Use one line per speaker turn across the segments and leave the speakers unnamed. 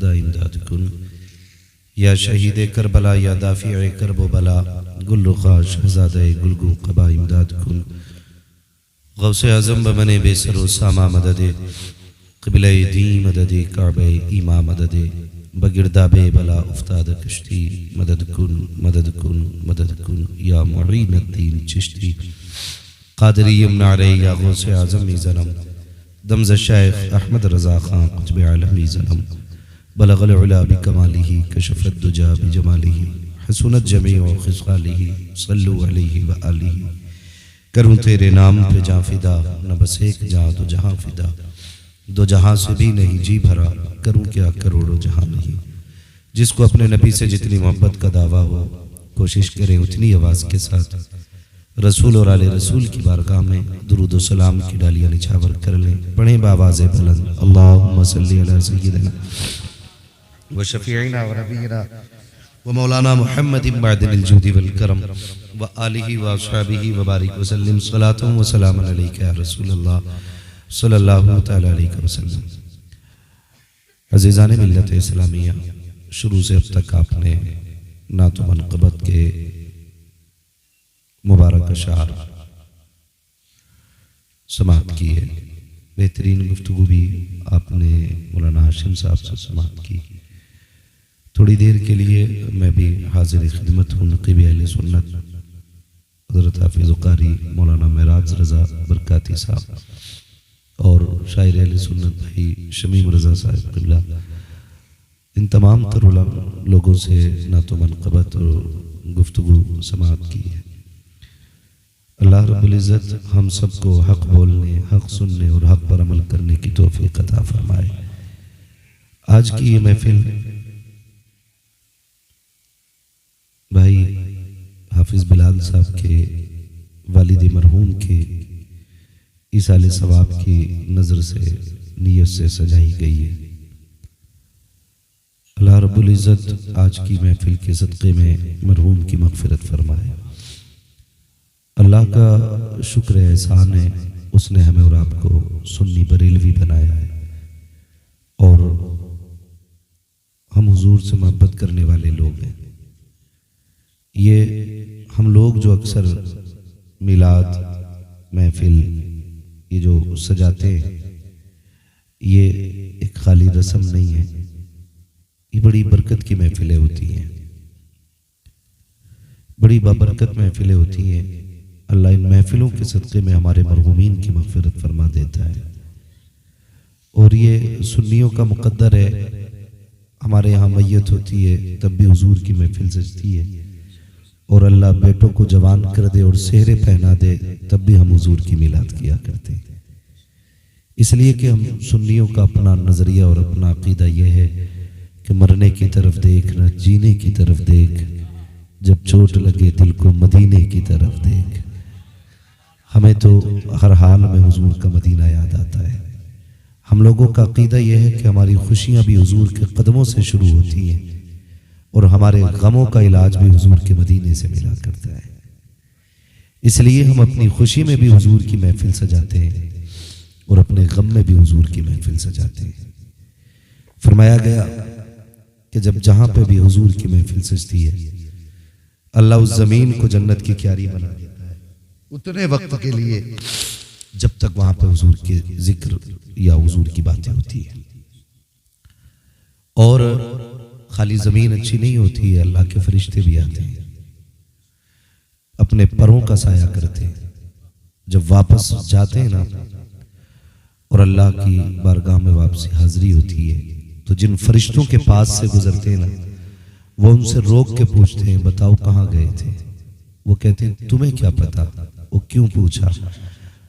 खुदा इमदाद कुन। या शहीद करबला या दाफी करब बला गुल्लुखा शहजादे गुलगू कबा इमदाद कुन। गौसे आज़म बमने बेसरो सामा मददे क़िबले दी मददे काबे ईमा मददे बगिरदाबे बला उफ्ताद कश्ती मदद कुन मदद कुन मदद कुन या मुईनुद्दीन चिश्ती क़ादरी यमनारे या गौसे आज़म ज़नम दमज़ शेख अहमद रज़ा ख़ान क़ुत्ब आलमी ज़नम बलगल उला बिकमालिही कशफ़त दुजा बिजमालिही हसनत जमीअ ख़िसालिही सल्लु अलैहि व आलिही। करूँ तेरे नाम पे जाँ फिदा न बस एक जाँ तो जहाँ फिदा दो जहाँ से भी नहीं जी भरा करूँ क्या करोड़ों जहाँ नहीं। जिसको अपने नबी से जितनी मोहब्बत का दावा हो कोशिश करें उतनी आवाज़ के साथ रसूल और आले रसूल की बारगाह में दुरूद व सलाम की डालियाँ निछावर कर लें। पढ़ें बावाज़ बुलंद अल्लाहुम्मा सल्ली अला सय्यिदिना व शफ़ीइना व नबीना व मौलाना मुहम्मदिन बअदिल जूदी वल करम व आलिहि व अस्हाबिहि व बारिक व सल्लिम सलातुन व सलामुन अलैका या रसूलल्लाह सल्लल्लाहु तआला अलैहि वसल्लम। अज़ीज़ान मिल्लत इस्लामिया, शुरू से अब तक आपने नात व मनक़बत के मुबारक अशार समाअत की है। बेहतरीन गुफ्तगू भी आपने मौलाना हाशिम साहब से समाअत की। थोड़ी देर के लिए मैं भी हाजिर खिदमत हूँ नक़ीब अहले सुन्नत हज़रत हाफ़िज़ क़ारी मौलाना महराज रज़ा बरकाती साहब और शायर अहले सुन्नत भाई शमीम रज़ा साहब क़िबला, इन तमाम तर लोगों से नात व मनक़बत और गुफ्तगू समाअत की है। अल्लाह रब्बुल इज़्ज़त हम सबको हक़ बोलने, हक़ सुनने और हक़ पर अमल करने की तौफ़ीक़ अता फ़रमाए। आज की ये महफ़िल भाई हाफिज़ बिलाल साहब के वालिद मरहूम के इसाले सवाब की नज़र से नीयत से सजाई गई है। अल्लाह रब्बुल इज़्ज़त आज की महफ़िल के सदक़े में मरहूम की मग़फ़िरत फ़रमाए। अल्लाह का शुक्र एहसान है, उसने हमें और आपको सुन्नी बरेलवी बनाया है और हम हुजूर से मोहब्बत करने वाले लोग हैं। ये हम लोग जो अक्सर मिलाद महफिल ये जो सजाते हैं ये एक खाली रस्म नहीं है, ये बड़ी बरकत की महफिलें होती हैं, बड़ी बाबरकत महफिलें होती हैं। अल्लाह इन महफिलों के सदक़े में हमारे मरहूमीन की मग़फ़िरत फरमा देता है और ये सुन्नियों का मुक़द्दर है। हमारे यहाँ मैयत होती है तब भी हुजूर की महफिल सजती है और अल्लाह बेटों को जवान कर दे और सेहरे पहना दे तब भी हम हुजूर की मिलाद किया करते हैं। इसलिए कि हम सुन्नियों का अपना नज़रिया और अपना अक़ीदा यह है कि मरने की तरफ देख न जीने की तरफ देख, जब चोट लगे दिल को मदीने की तरफ देख। हमें तो हर हाल में हुजूर का मदीना याद आता है। हम लोगों का अक़ीदा यह है कि हमारी खुशियाँ भी हुजूर के कदमों से शुरू होती हैं और हमारे गमों का इलाज भी हुजूर के मदीने से मिला करता है। इसलिए हम अपनी खुशी में भी हुजूर की महफिल सजाते हैं और अपने गम में भी हुजूर की महफिल सजाते हैं। फरमाया गया कि जब जहां पे भी हुजूर की महफिल सजती है अल्लाह उस जमीन को जन्नत की क्यारी बना देता है उतने वक्त के लिए जब तक वहां पे हुजूर के जिक्र या हुजूर की बातें होती है। और खाली जमीन अच्छी नहीं होती है, अल्लाह के फरिश्ते भी आते हैं, अपने परों का साया करते हैं। जब वापस जाते हैं ना और अल्लाह की बारगाह में वापसी हाजिरी होती है तो जिन फरिश्तों के पास से गुजरते हैं ना वो उनसे रोक के पूछते हैं बताओ कहाँ गए थे। वो कहते हैं तुम्हें क्या पता। वो क्यों पूछा।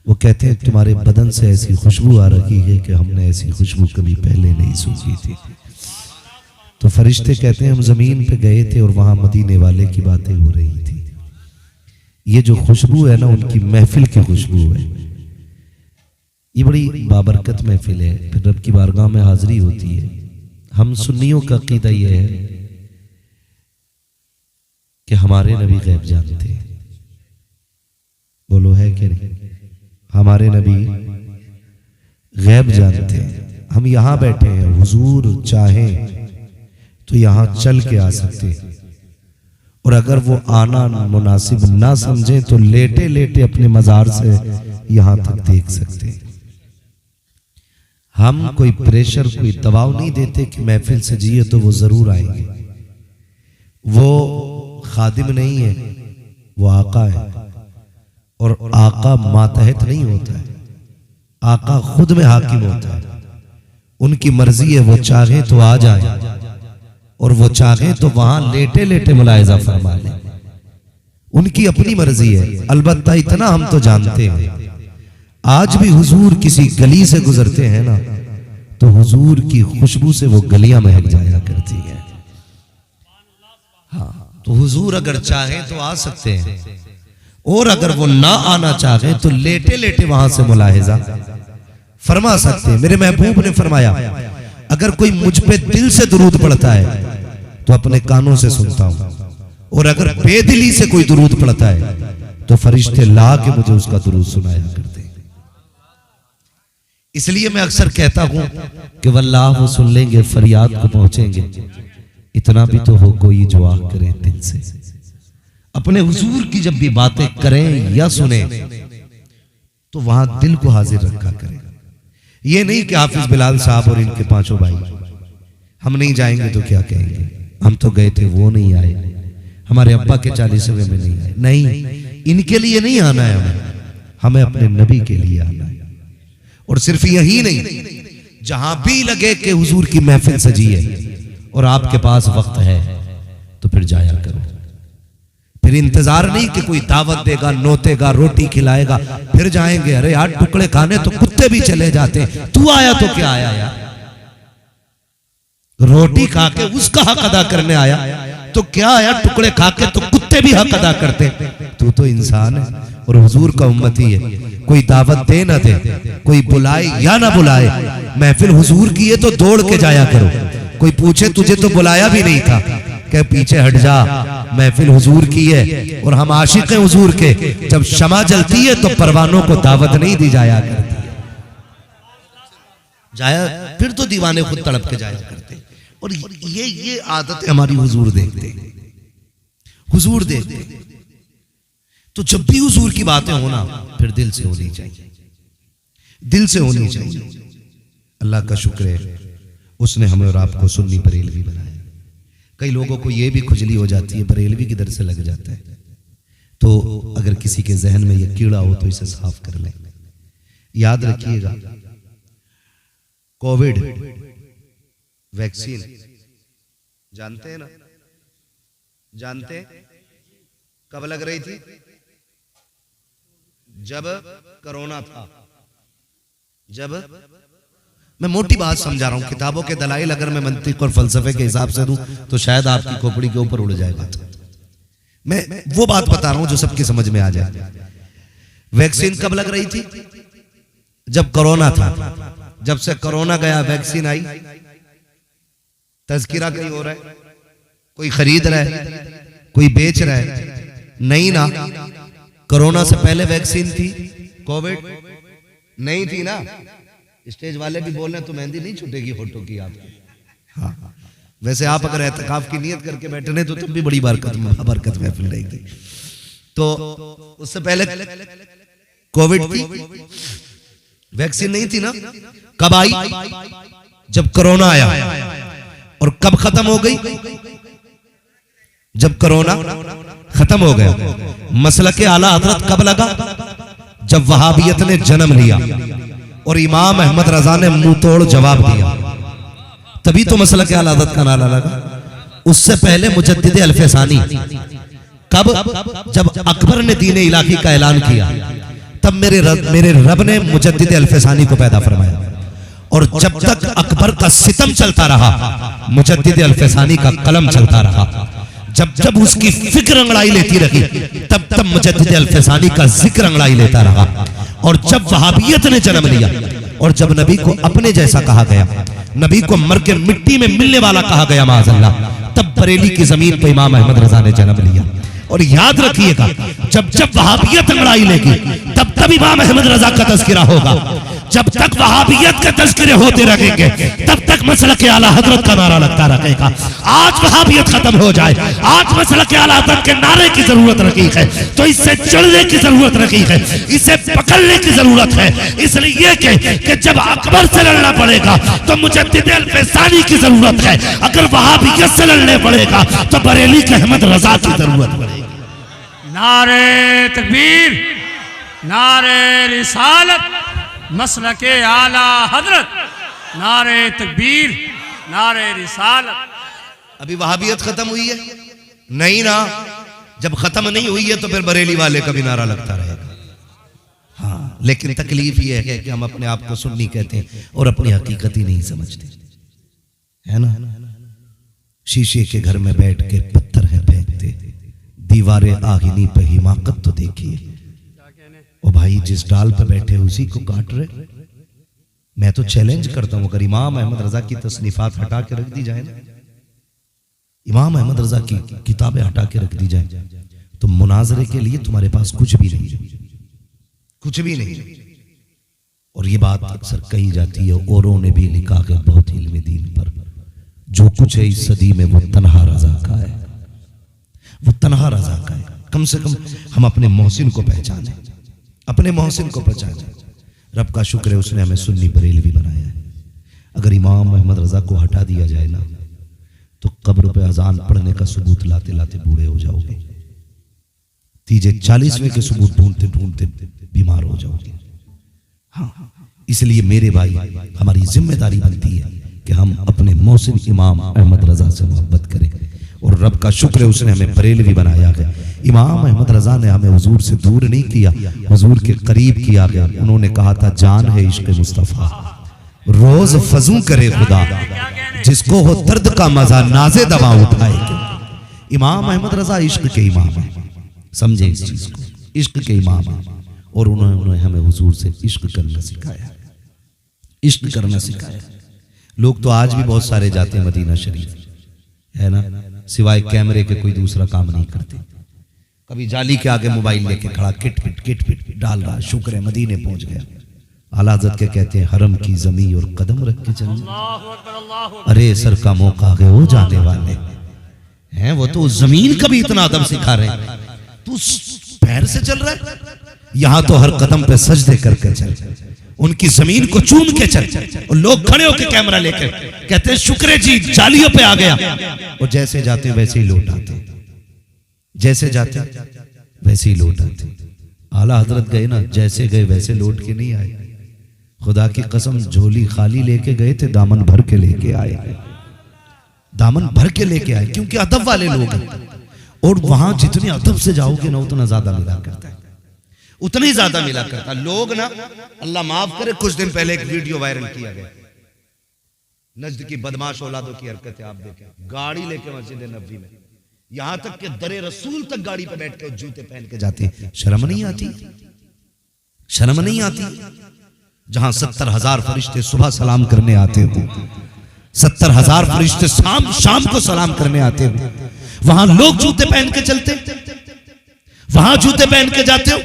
वो कहते हैं तुम्हारे बदन से ऐसी खुशबू आ रही है कि हमने ऐसी खुशबू कभी पहले नहीं सूंघी थी। तो फरिश्ते कहते हैं हम जमीन पे गए थे और वहां मदीने वाले की बातें हो रही थी। ये जो खुशबू है ना उनकी महफिल की खुशबू है। ये बड़ी बाबरकत महफिल है। फिर रब की बारगाह में हाजिरी होती है। हम सुन्नियों का अक़ीदा यह है कि हमारे नबी गैब जानते हैं। बोलो है कि नहीं। हमारे नबी गैब जानते हैं। हम यहां बैठे हैं, हुजूर चाहें तो यहां चल के आ सकते हैं, और अगर वो आना मुनासिब ना समझे तो लेटे लेटे अपने मजार से यहां तक देख सकते हैं। हम कोई प्रेशर, कोई दबाव नहीं देते कि महफिल से जिए तो वो जरूर आएंगे। वो खादिम नहीं है, वो आका है, और आका मातहत नहीं होता है, आका खुद में हाकिम होता है। उनकी मर्जी है, वो चाहे तो आ जाए और वो चाहे तो वहां लेटे लेटे मुलाहिजा फरमा ले। उनकी अपनी मर्जी है। अलबत्ता इतना हम तो जानते हैं, आज भी हुजूर किसी गली से गुजरते हैं ना, तो हुजूर की खुशबू से वो गलियां महक जाया करती हैं। हाँ, तो हुजूर अगर चाहे तो आ सकते हैं, और अगर वो ना आना चाहे तो लेटे लेटे वहां से मुलाहिजा फरमा सकते हैं। मेरे महबूब ने फरमाया, अगर कोई मुझ पे दिल से दुरूद पढ़ता है तो अपने कानों से सुनता हूं, और अगर बेदिली से कोई दुरूद पढ़ता है तो फरिश्ते ला के मुझे उसका दुरूद सुनाया करते हैं। इसलिए मैं अक्सर कहता हूं कि वल्लाह वो सुन लेंगे, फरियाद को पहुंचेंगे। इतना भी तो हो कोई जो आह करे दिल से। अपने हुजूर की जब भी बातें करें या सुने तो वहां दिल को हाजिर रखा करें। ये नहीं कि हाफिज बिलाल साहब और इनके पांचों भाई हम नहीं जाएंगे तो क्या कहेंगे, हम तो गए थे वो नहीं आए, हमारे अब्बा के 40वें में नहीं आए। नहीं, इनके लिए नहीं आना है, हमें अपने नबी के लिए आना है। और सिर्फ यही नहीं, जहां भी लगे कि हुजूर की महफिल सजी है और आपके पास वक्त है तो फिर जाया करो। फिर इंतजार नहीं कि कोई दावत देगा, नोतेगा, रोटी खिलाएगा फिर जाएंगे। अरे यार, टुकड़े खाने तो कुत्ते भी चले जाते हैं, तू आया तो क्या आया यार? रोटी खा के उसका हक अदा करने आया तो क्या आया? टुकड़े खा के तो कुत्ते भी हक अदा करते। तू तो इंसान है और हुजूर का उम्मती है। कोई दावत दे ना दे, कोई बुलाए या ना बुलाए, महफिल हुजूर की है तो दौड़ के जाया करो। कोई पूछे तुझे तो बुलाया भी नहीं था, क्या पीछे हट जा, महफिल हुजूर की है और हम आशिक हैं हुजूर के। जब शमा जलती है तो परवानों को दावत नहीं दी जाया करती है। जाया फिर तो दीवाने खुद तड़प के जाया करते। और ये आदत हमारी हुजूर देखते, हुजूर देखते। तो जब भी हुजूर की बातें होना फिर दिल से होनी चाहिए, दिल से होनी चाहिए। अल्लाह का शुक्र है उसने हमें और आपको सुन्नी बरेलवी बनाया। कई लोगों को यह भी खुजली हो जाती है, बरेलवी किधर से लग जाता है। तो अगर किसी के जहन में यह कीड़ा हो तो इसे साफ कर लें। याद रखिएगा, कोविड वैक्सीन जानते हैं ना, जानते हैं कब लग रही थी? जब कोरोना था। जब मैं मोटी बात समझा रहा हूं, किताबों के दलाइल अगर मैं मंतिक और फलसफे के हिसाब से दूं तो शायद आपकी खोपड़ी के ऊपर उड़ जाएगा। मैं वो बात बता रहा हूं जो सबकी समझ में आ जाए। वैक्सीन कब लग रही थी? जब कोरोना था। जब से कोरोना गया वैक्सीन आई, तज़किरा कहीं हो रहा है, कोई खरीद रहा है, कोई बेच रहा है? नहीं ना। कोरोना से पहले वैक्सीन थी, कोविड नहीं थी ना। स्टेज वाले भी बोल रहे हैं तो मेहंदी नहीं छूटेगी फोटो की आपकी। हाँ, वैसे आप अगर एहतिकाफ की नियत करके बैठे तो तुम भी बड़ी बरकत महफिल रहेगी। तो उससे पहले कोविड थी, वैक्सीन नहीं थी ना। कब आई? जब कोरोना आया। और कब खत्म हो गई? जब कोरोना खत्म हो गया। मसलक के आला हजरत कब लगा? जब वहाबियत ने जन्म लिया और इमाम अहमद रजा ने मुंह तोड़ जवाब दिया, तभी तो मसलक के आला हजरत का नारा लगा। उससे पहले मुजद्दिद अल्फसानी कब? जब अकबर ने दीन इलाही का ऐलान किया, तब मेरे रब ने मुजद्दिद अल्फसानी को पैदा फरमाया। और जब तक अकबर का सितम चलता रहा, मुजद्दिद अल्फसानी का कलम चलता रहा। जब जब उसकी फिक्र अंगड़ाई लेती रही, तब तब मुजद्दिद अल्फसानी का जिक्र अंगड़ाई लेता रहा। और जब वहाबियत ने जन्म लिया और जब नबी को अपने जैसा कहा गया, नबी को मर के मिट्टी में मिलने वाला कहा गया माज़अल्लाह, तब बरेली की जमीन पर इमाम अहमद रजा ने जन्म लिया। और याद रखिएगा, जब जब वहाबियत अंगड़ाई लेगी तब तब इमाम अहमद रजा का तज़किरा होगा। जब तक वहाबियत के तज़किरे होते रहेंगे तब तक मसलक आला हजरत का नारा लगता रहेगा। आज वहाबियत खत्म हो जाए, आज मसलक आला हजरत के नारे की जरूरत रही है तो इससे चढ़ने की जरूरत रही है, इसे पकड़ने की जरूरत है। इसलिए कि जब अकबर से लड़ना पड़ेगा तो मुजद्दिद अल-फैसानी की जरूरत है, अगर वहाबियत से लड़ने पड़ेगा तो बरेली के अहमद रजा की जरूरत पड़ेगी।
नारे तकबीर, नारे रिसालत, मसलके आला हजरत, नारे तकबीर, नारे रिसालत।
अभी वहाबियत खत्म हुई है? नहीं ना। जब खत्म नहीं हुई है तो फिर बरेली वाले का भी नारा लगता रहेगा। हाँ, लेकिन तकलीफ ये है कि हम अपने आप को सुन्नी कहते हैं और अपनी हकीकत ही नहीं समझते, है ना। शीशे के घर में बैठ के पत्थर है फेंकते, दीवारें आहिनी पे हिमाकत तो देखिए। ओ भाई, जिस डाल पे बैठे उसी को काट रहे। मैं तो चैलेंज करता हूं, अगर इमाम अहमद रजा की तसनीफात हटा के रख दी जाए ना, इमाम अहमद रजा की किताबें हटा के रख दी जाए तो मुनाजरे के लिए तुम्हारे पास कुछ भी नहीं, कुछ भी नहीं। और ये बात अक्सर कही जाती है, औरों ने भी लिखा है बहुत इल्म दीन पर, जो कुछ है इस सदी में वो तन्हा रजा का है, वो तन्हा रजा का है। कम से कम हम अपने मोहसिन को पहचाने, अपने मोहसिन को पहचाने। रब का शुक्र है उसने हमें सुन्नी बरेलवी बनाया है। अगर इमाम अहमद रजा को हटा दिया जाए ना तो कब्र पे अजान पढ़ने का सबूत लाते लाते बूढ़े हो जाओगे, तीजे 40वें के सबूत ढूंढते ढूंढते बीमार हो जाओगे। हाँ, इसलिए मेरे भाई, हमारी जिम्मेदारी बनती है कि हम अपने मोहसिन इमाम अहमद रजा से मोहब्बत करें। और रब का शुक्र है उसने हमें बरेलवी बनाया है। इमाम अहमद रजा ने हमें हुजूर से दूर नहीं किया, हुजूर के करीब किया गया। उन्होंने कहा था, जान है इश्क मुस्तफा, रोज फजू करे खुदा, जिसको हो दर्द का मजा नाजे दवा उठाए। इमाम अहमद रजा इश्क के इमाम है, समझे इस चीज को, इश्क के इमाम है। और उन्होंने हमें हुजूर से इश्क करना सिखाया, इश्क करना सिखाया। लोग तो आज भी बहुत सारे जाते हैं मदीना शरीफ, है ना, सिवाय कैमरे के कोई दूसरा काम नहीं करते। कभी जाली के आगे मोबाइल लेके खड़ा किट पिट डाल रहा, शुक्र है मदीने पहुंच गया। आला हज़रत के कहते हैं, हरम की जमीन और कदम रख के चलना। अरे सर का मौका आगे हो जाने वाले हैं, वो तो जमीन का भी इतना अदब सिखा रहे हैं, तू पैर से चल रहा है। यहां तो हर कदम पे सजदे करके चल, उनकी जमीन को चूम के चल। और लोग खड़े होकर कैमरा लेकर कहते हैं, शुक्र जी जालियों पे आ गया। और जैसे जाते वैसे ही लौट आते, जैसे जाते वैसे ही लौट आते। आला हजरत गए ना, जैसे गए वैसे लौट के नहीं आए। खुदा की कसम, झोली खाली लेके गए थे, दामन भर के लेके आए, दामन भर के लेके आए, क्योंकि अदब वाले लोग हैं। और वहां जितने अदब से जाओगे ना उतना ज्यादा मिला करता है, उतनी ज्यादा मिला करता। लोग ना, अल्लाह माफ करे, कुछ दिन पहले एक वीडियो वायरल किया गया, नजद की बदमाश औलादों की हरकतें आप देखें। गाड़ी लेके मस्जिद नबवी में, यहां तक कि दरे रसूल तक गाड़ी पे बैठ के जूते पहन के जाते हैं। शर्म नहीं आती? शर्म नहीं आती? जहां 70,000 फरिश्ते सुबह सलाम करने आते हो, 70,000 फरिश्ते शाम को सलाम करने आते हो, वहां लोग जूते पहन के चलते, वहां जूते पहन के जाते हो।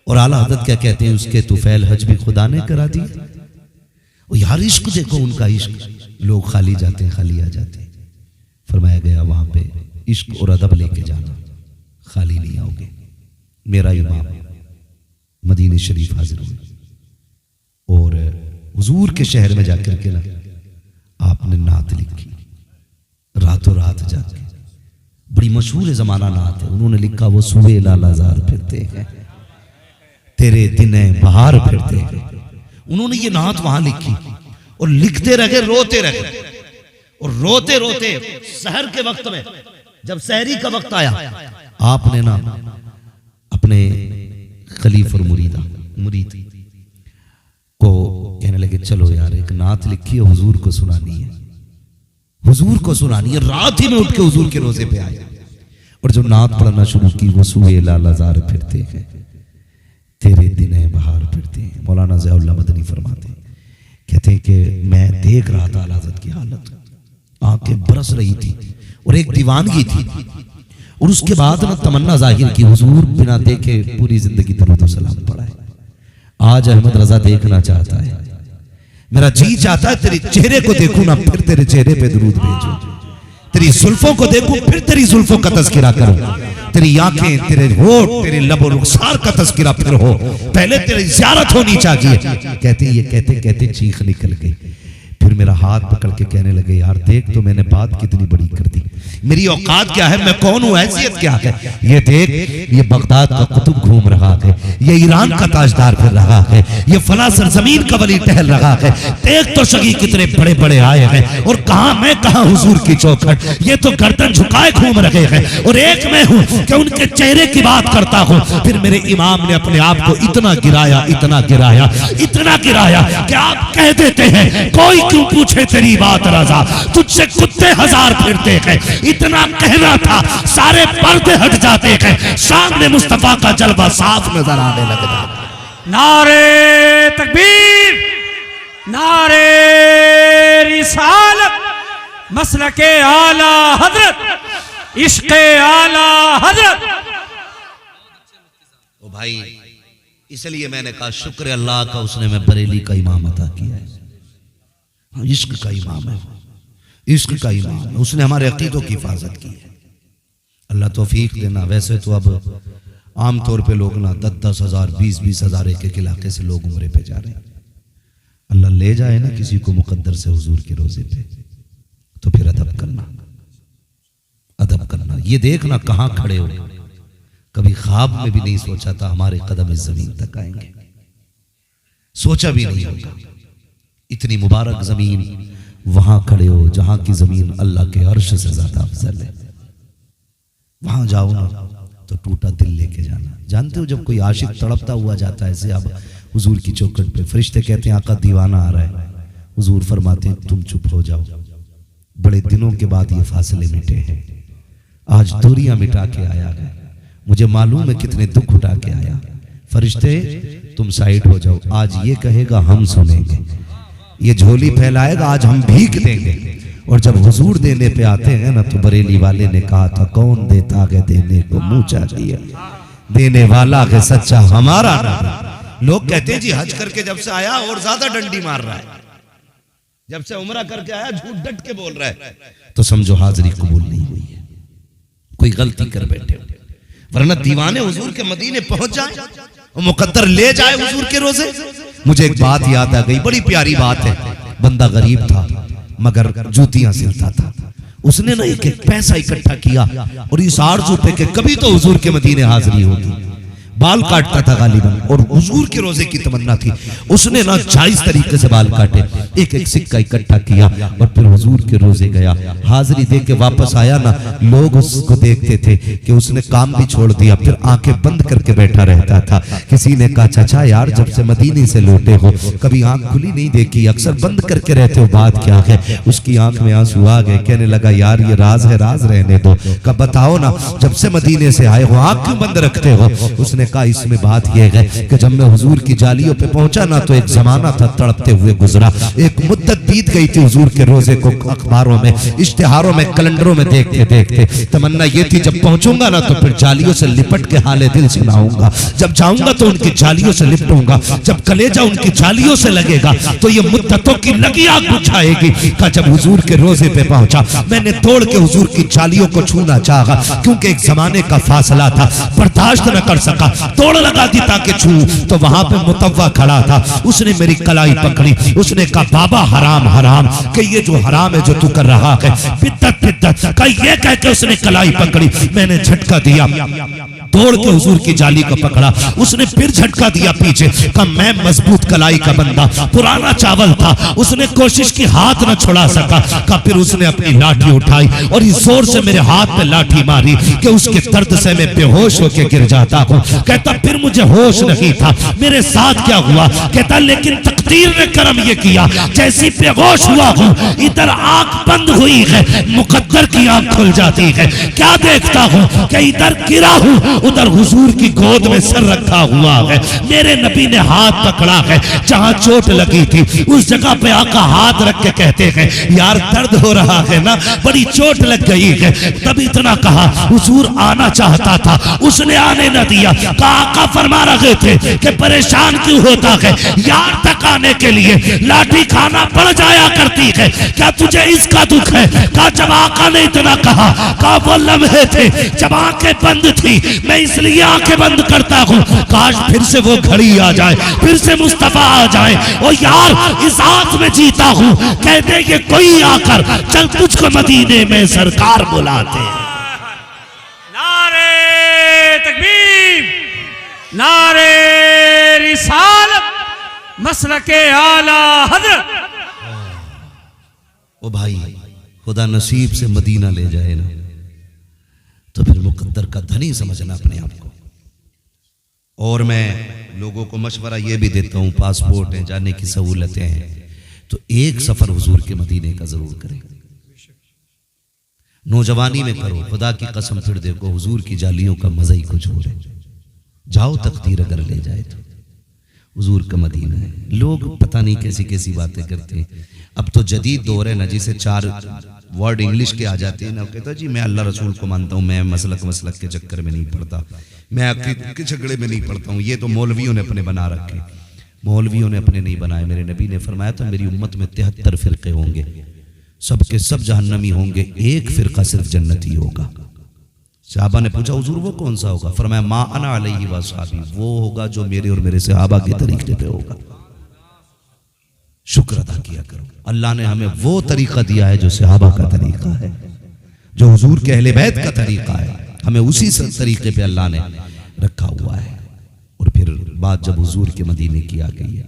और आला हज़रत क्या कहते हैं, उसके तुफैल हज भी खुदा ने करा दी। और यार इश्क देखो, उनका इश्क, लोग खाली जाते हैं खाली आ जाते हैं। फरमाया गया वहां पे इश्क और अदब लेके जाना, खाली नहीं आओगे। मेरा इमाम मदीने शरीफ हाजिर हुए और हुजूर के शहर में जाकर के ना आपने नात लिखी, रातों रात जाके, बड़ी मशहूर जमाना नात है। उन्होंने लिखा, वो सुबह लालाजार फिरते हैं, तेरे दिने बहार फिरते हैं। उन्होंने ये नात वहां लिखी और लिखते रहे, रोते रहे। और रोते रोते सहर के वक्त में, जब सहरी का वक्त आया, आपने ना अपने खलीफ और मुरीद को कहने लगे, चलो यार एक नात लिखी है, हुजूर को सुनानी है, हुजूर को सुनानी है। रात ही में उठ के हुजूर के रोजे पे आए और जब नात पढ़ना शुरू की, वो सुए लालाजार फिरते हैं, तेरे दिने बहार फिरते हैं। मौलाना ज़ियाउल्लाह मदनी फरमाते हैं, कहते हैं कि मैं देख रहा था आला हज़रत की हालत, आंखें बरस रही थी और एक दीवानगी थी। और उसके बाद ना तमन्ना जाहिर की, हुजूर बिना देखे पूरी जिंदगी दरूद व सलाम पढ़ा है। आज अहमद रजा देखना चाहता है, मेरा जी चाहता है तेरे चेहरे को देखूं ना फिर तेरे चेहरे पे दुरूद भेजूं, तेरी जुल्फों को देखूं फिर तेरी जुल्फों का तज़किरा करूं, तेरी आंखें, तेरे होठ, तेरे लबो रुखसार का तज़किरा फिर हो, पहले तेरी ज़ियारत होनी चाहिए। कहते कहते चीख निकल गई। फिर मेरा हाथ पकड़ के कहने लगे, यार देख तो मैंने बात कितनी बड़ी कर दी, मेरी औकात क्या है, मैं कौन हूं, हैसियत क्या है। ये देख, ये बगदाद का कुतुब घूम रहा है, ये ईरान का ताजदार फिर रहा है, ये फला सरजमीन का वली टहल रहा है। देख तो सही कितने बड़े बड़े आए हैं, और कहा मैं कहा हुजूर की चौखट, ये तो गर्दन झुकाए घूम रहे हैं, और एक मैं हूं कि उनके चेहरे की बात करता हूं। फिर मेरे इमाम ने अपने आप को इतना गिराया, इतना गिराया, इतना गिराया कि आप कह देते हैं कोई क्यों पूछे तेरी बात रजा, तुझसे कुत्ते हजार फिरते हैं। इतना कहना था, सारे पर्दे हट जाते हैं, सामने मुस्तफा का जलवा साफ नजर आने लगता।
नारे तकबीर, नारे रिसालत, मसलके आला हजरत, इश्क़े आला हजरत।
ओ भाई, इसलिए मैंने कहा शुक्र अल्लाह का, उसने मैं बरेली का इमाम अता किया है। इश्क का इमाम है, इश्क का इमाम है, उसने हमारे अकीदों की हिफाजत की है। अल्लाह तौफीक देना। वैसे तो अब आमतौर पे लोग ना 10-10 हज़ार 20-20 हज़ार एक इलाके से लोग उम्रे पे जा रहे हैं। अल्लाह ले जाए ना किसी को मुकद्दर से हुजूर के रोजे पे, तो फिर अदब करना, अदब करना। ये देखना कहाँ खड़े हो, कभी ख्वाब में भी नहीं सोचा था हमारे कदम इस जमीन तक आएंगे, सोचा भी नहीं होगा। इतनी मुबारक जमीन, वहां खड़े हो जहां की जमीन अल्लाह के अर्श से ज्यादा अफजल है। वहां जाओ ना तो टूटा दिल लेके जाना। जानते हो जब कोई आशिक तड़पता हुआ जाता है ऐसे अब हुजूर की चौखट पे, फरिश्ते कहते हैं आका दीवाना आ रहा है, हुजूर फरमाते हैं तुम चुप हो जाओ। बड़े दिनों के बाद ये फासले मिटे हैं, आज दूरियां मिटा के आया है, मुझे मालूम है कितने दुख उठा के आया। फरिश्ते तुम साइड हो जाओ, आज ये कहेगा हम सुनेंगे, ये झोली फैलाएगा आज हम भीख देंगे। और जब हुजूर देने पे आते हैं ना तो बरेली वाले ने कहा था कौन देता है देने को मुंह चाहिए, देने वाला है सच्चा हमारा नाम। लोग कहते हैं जी हज करके जब से आया और ज्यादा डंडी मार रहा है, जब से उम्रा करके आया झूठ डट के बोल रहा है, तो समझो हाजिरी कबूल नहीं हुई है, कोई गलती कर बैठे। वरना दीवाने हुजूर के मदीने पहुंच जाए और मुकद्दर ले जाए हुजूर के रोजे। मुझे एक बात याद आ गई, बड़ी प्यारी बात है। बंदा गरीब था मगर जूतियां सिलता था, उसने ना एक पैसा इकट्ठा किया और इस आरज़ू पे कि कभी तो हुजूर के मदीने हाजिरी होगी। बाल काटता था गालिबन और हुजूर के रोजे की तमन्ना थी, उसने ना जायज तरीके से बाल काटे, एक एक सिक्का इकट्ठा किया और फिर हुजूर के रोजे गया। हाजिरी दे के वापस आया ना, लोग उसको देखते थे कि उसने काम भी छोड़ दिया, फिर आंखें बंद करके बैठा रहता था। किसी ने कहा चाचा यार जब से मदीने से लौटे हो कभी आंख खुली नहीं देखी, अक्सर बंद करके रहते हो, बात क्या है? उसकी आंख में आंसू आ गए, कहने लगा यार ये राज है, राज रहने दो। कब बताओ ना जब से मदीने से आए हो आंख क्यों बंद रखते हो? उसने कहा इसमें बात यह है कि जब मैं हुजूर की जालियों पे पहुंचा ना तो एक जमाना था तड़पते हुए गुजरा, एक मुद्दत बीत गई थी हुजूर के रोजे को अखबारों में, इश्तिहारों में, कैलेंडरों में देखते देखते। तमन्ना ये थी जब पहुंचूंगा ना तो फिर जालियों से लिपट के हाले दिल सुनाऊंगा, जब जाऊंगा तो उनकी जालियों से लिपटूंगा, जब कलेजा उनकी जालियों से लगेगा तो ये मुद्दतों की लगी आग बुझाएगी। का जब हुजूर के रोजे पे पहुंचा मैंने तोड़ के हुजूर की जालियों को छूना चाहा, क्योंकि एक जमाने का फासला था, बर्दाश्त न कर सका, तोड़ लगा दी ताकि छू। तो वहां पे मुतव्वा खड़ा था, उसने मेरी कलाई पकड़ी, उसने कहा बाबा हराम हराम, कि ये जो हराम है जो तू कर रहा है बिद्दत बिद्दत का, ये कह के उसने कलाई पकड़ी, मैंने झटका दिया, तोड़ के हुजूर की जाली को पकड़ा, उसने फिर झटका दिया पीछे, कहा मैं मजबूत कलाई का बंदा, पुराना चावल था, उसने कोशिश की हाथ न छुड़ा सका, कहा फिर उसने अपनी लाठी उठाई और इस जोर से मेरे हाथ पे लाठी मारी कि उसके दर्द से मैं बेहोश होकर गिर जाता हूँ। कहता फिर मुझे होश नहीं था, मेरे साथ क्या हुआ? कहता लेकिन तकदीर ने करम ये किया, जैसी बेहोश हुआ हूँ इधर आंख बंद हुई है, मुकद्दर की आंख खुल जाती है। क्या देखता हूँ कि इधर गिरा हूँ
उधर हुजूर की गोद में सर रखा हुआ है। मेरे नबी ने हाथ पकड़ा है, जहां चोट लगी थी उस जगह पे आका हाथ रख के कहते हैं यार दर्द हो रहा है ना, बड़ी चोट लग गई है। तभी इतना कहा, हुजूर आना चाहता था, उसने आने न दिया। आका फरमा रहे थे कि परेशान क्यों होता है, यार तक आने के लिए लाठी खाना पड़ जाया करती है, क्या तुझे इसका दुख है? कहा जब आका ने इतना कहा वो लम्हे थे जब आंखें बंद थी, मैं इसलिए आंखें बंद करता हूं, काश फिर से वो घड़ी आ जाए, फिर से मुस्तफा आ जाए। ओ यार इस आस में जीता हूं, कहते कि कोई आकर चल तुझको मदीने में सरकार बुलाते।
नारे तकबीर, नारे रिसालत, मसलके आला हजरत।
ओ भाई, खुदा नसीब से मदीना ले जाए ना तो फिर मुकद्दर का धनी समझना अपने आप को। और मैं लोगों को मशवरा ये भी देता हूँ, पासपोर्ट है, जाने की सहूलतें हैं, तो एक सफर हुजूर के मदीने का जरूर करें। नौजवानी में करो, खुदा की कसम फिर देखो हुजूर की जालियों का मजा ही कुछ हो रहा है। जाओ, तकदीर अगर ले जाए तो हुजूर का मदीना है। लोग पता नहीं कैसी कैसी बातें करते हैं। अब तो जदीद दौर है ना, जिसे 4 वर्ड इंग्लिश के आ जाते हैं ना, कहता जी मैं अल्लाह रसूल को मानता हूँ, मैं मसलक के चक्कर में नहीं पड़ता, मैं अकीदत के झगड़े में नहीं पड़ता हूँ। ये तो मौलवियों ने अपने बना रखे, मौलवियों ने अपने नहीं बनाए। मेरे नबी ने फरमाया था मेरी उम्मत में 73 फिरके होंगे, सबके सब जहन्नमी होंगे, एक फिरका सिर्फ जन्नती होगा। सहाबा ने पूछा हुजूर वो कौन सा होगा? फरमाया मा अना अलैहि व असहाबी, वो होगा जो मेरे और मेरे सहाबा के तरीके पे होगा। शुक्र अदा किया करो, अल्लाह ने हमें वो तरीका दिया है जो सहाबा का तरीका है, जो हुजूर के अहले बैत का तरीका है, हमें उसी तरीके पे अल्लाह ने रखा हुआ है। और फिर बात जब हुजूर के मदीने की आ गई है,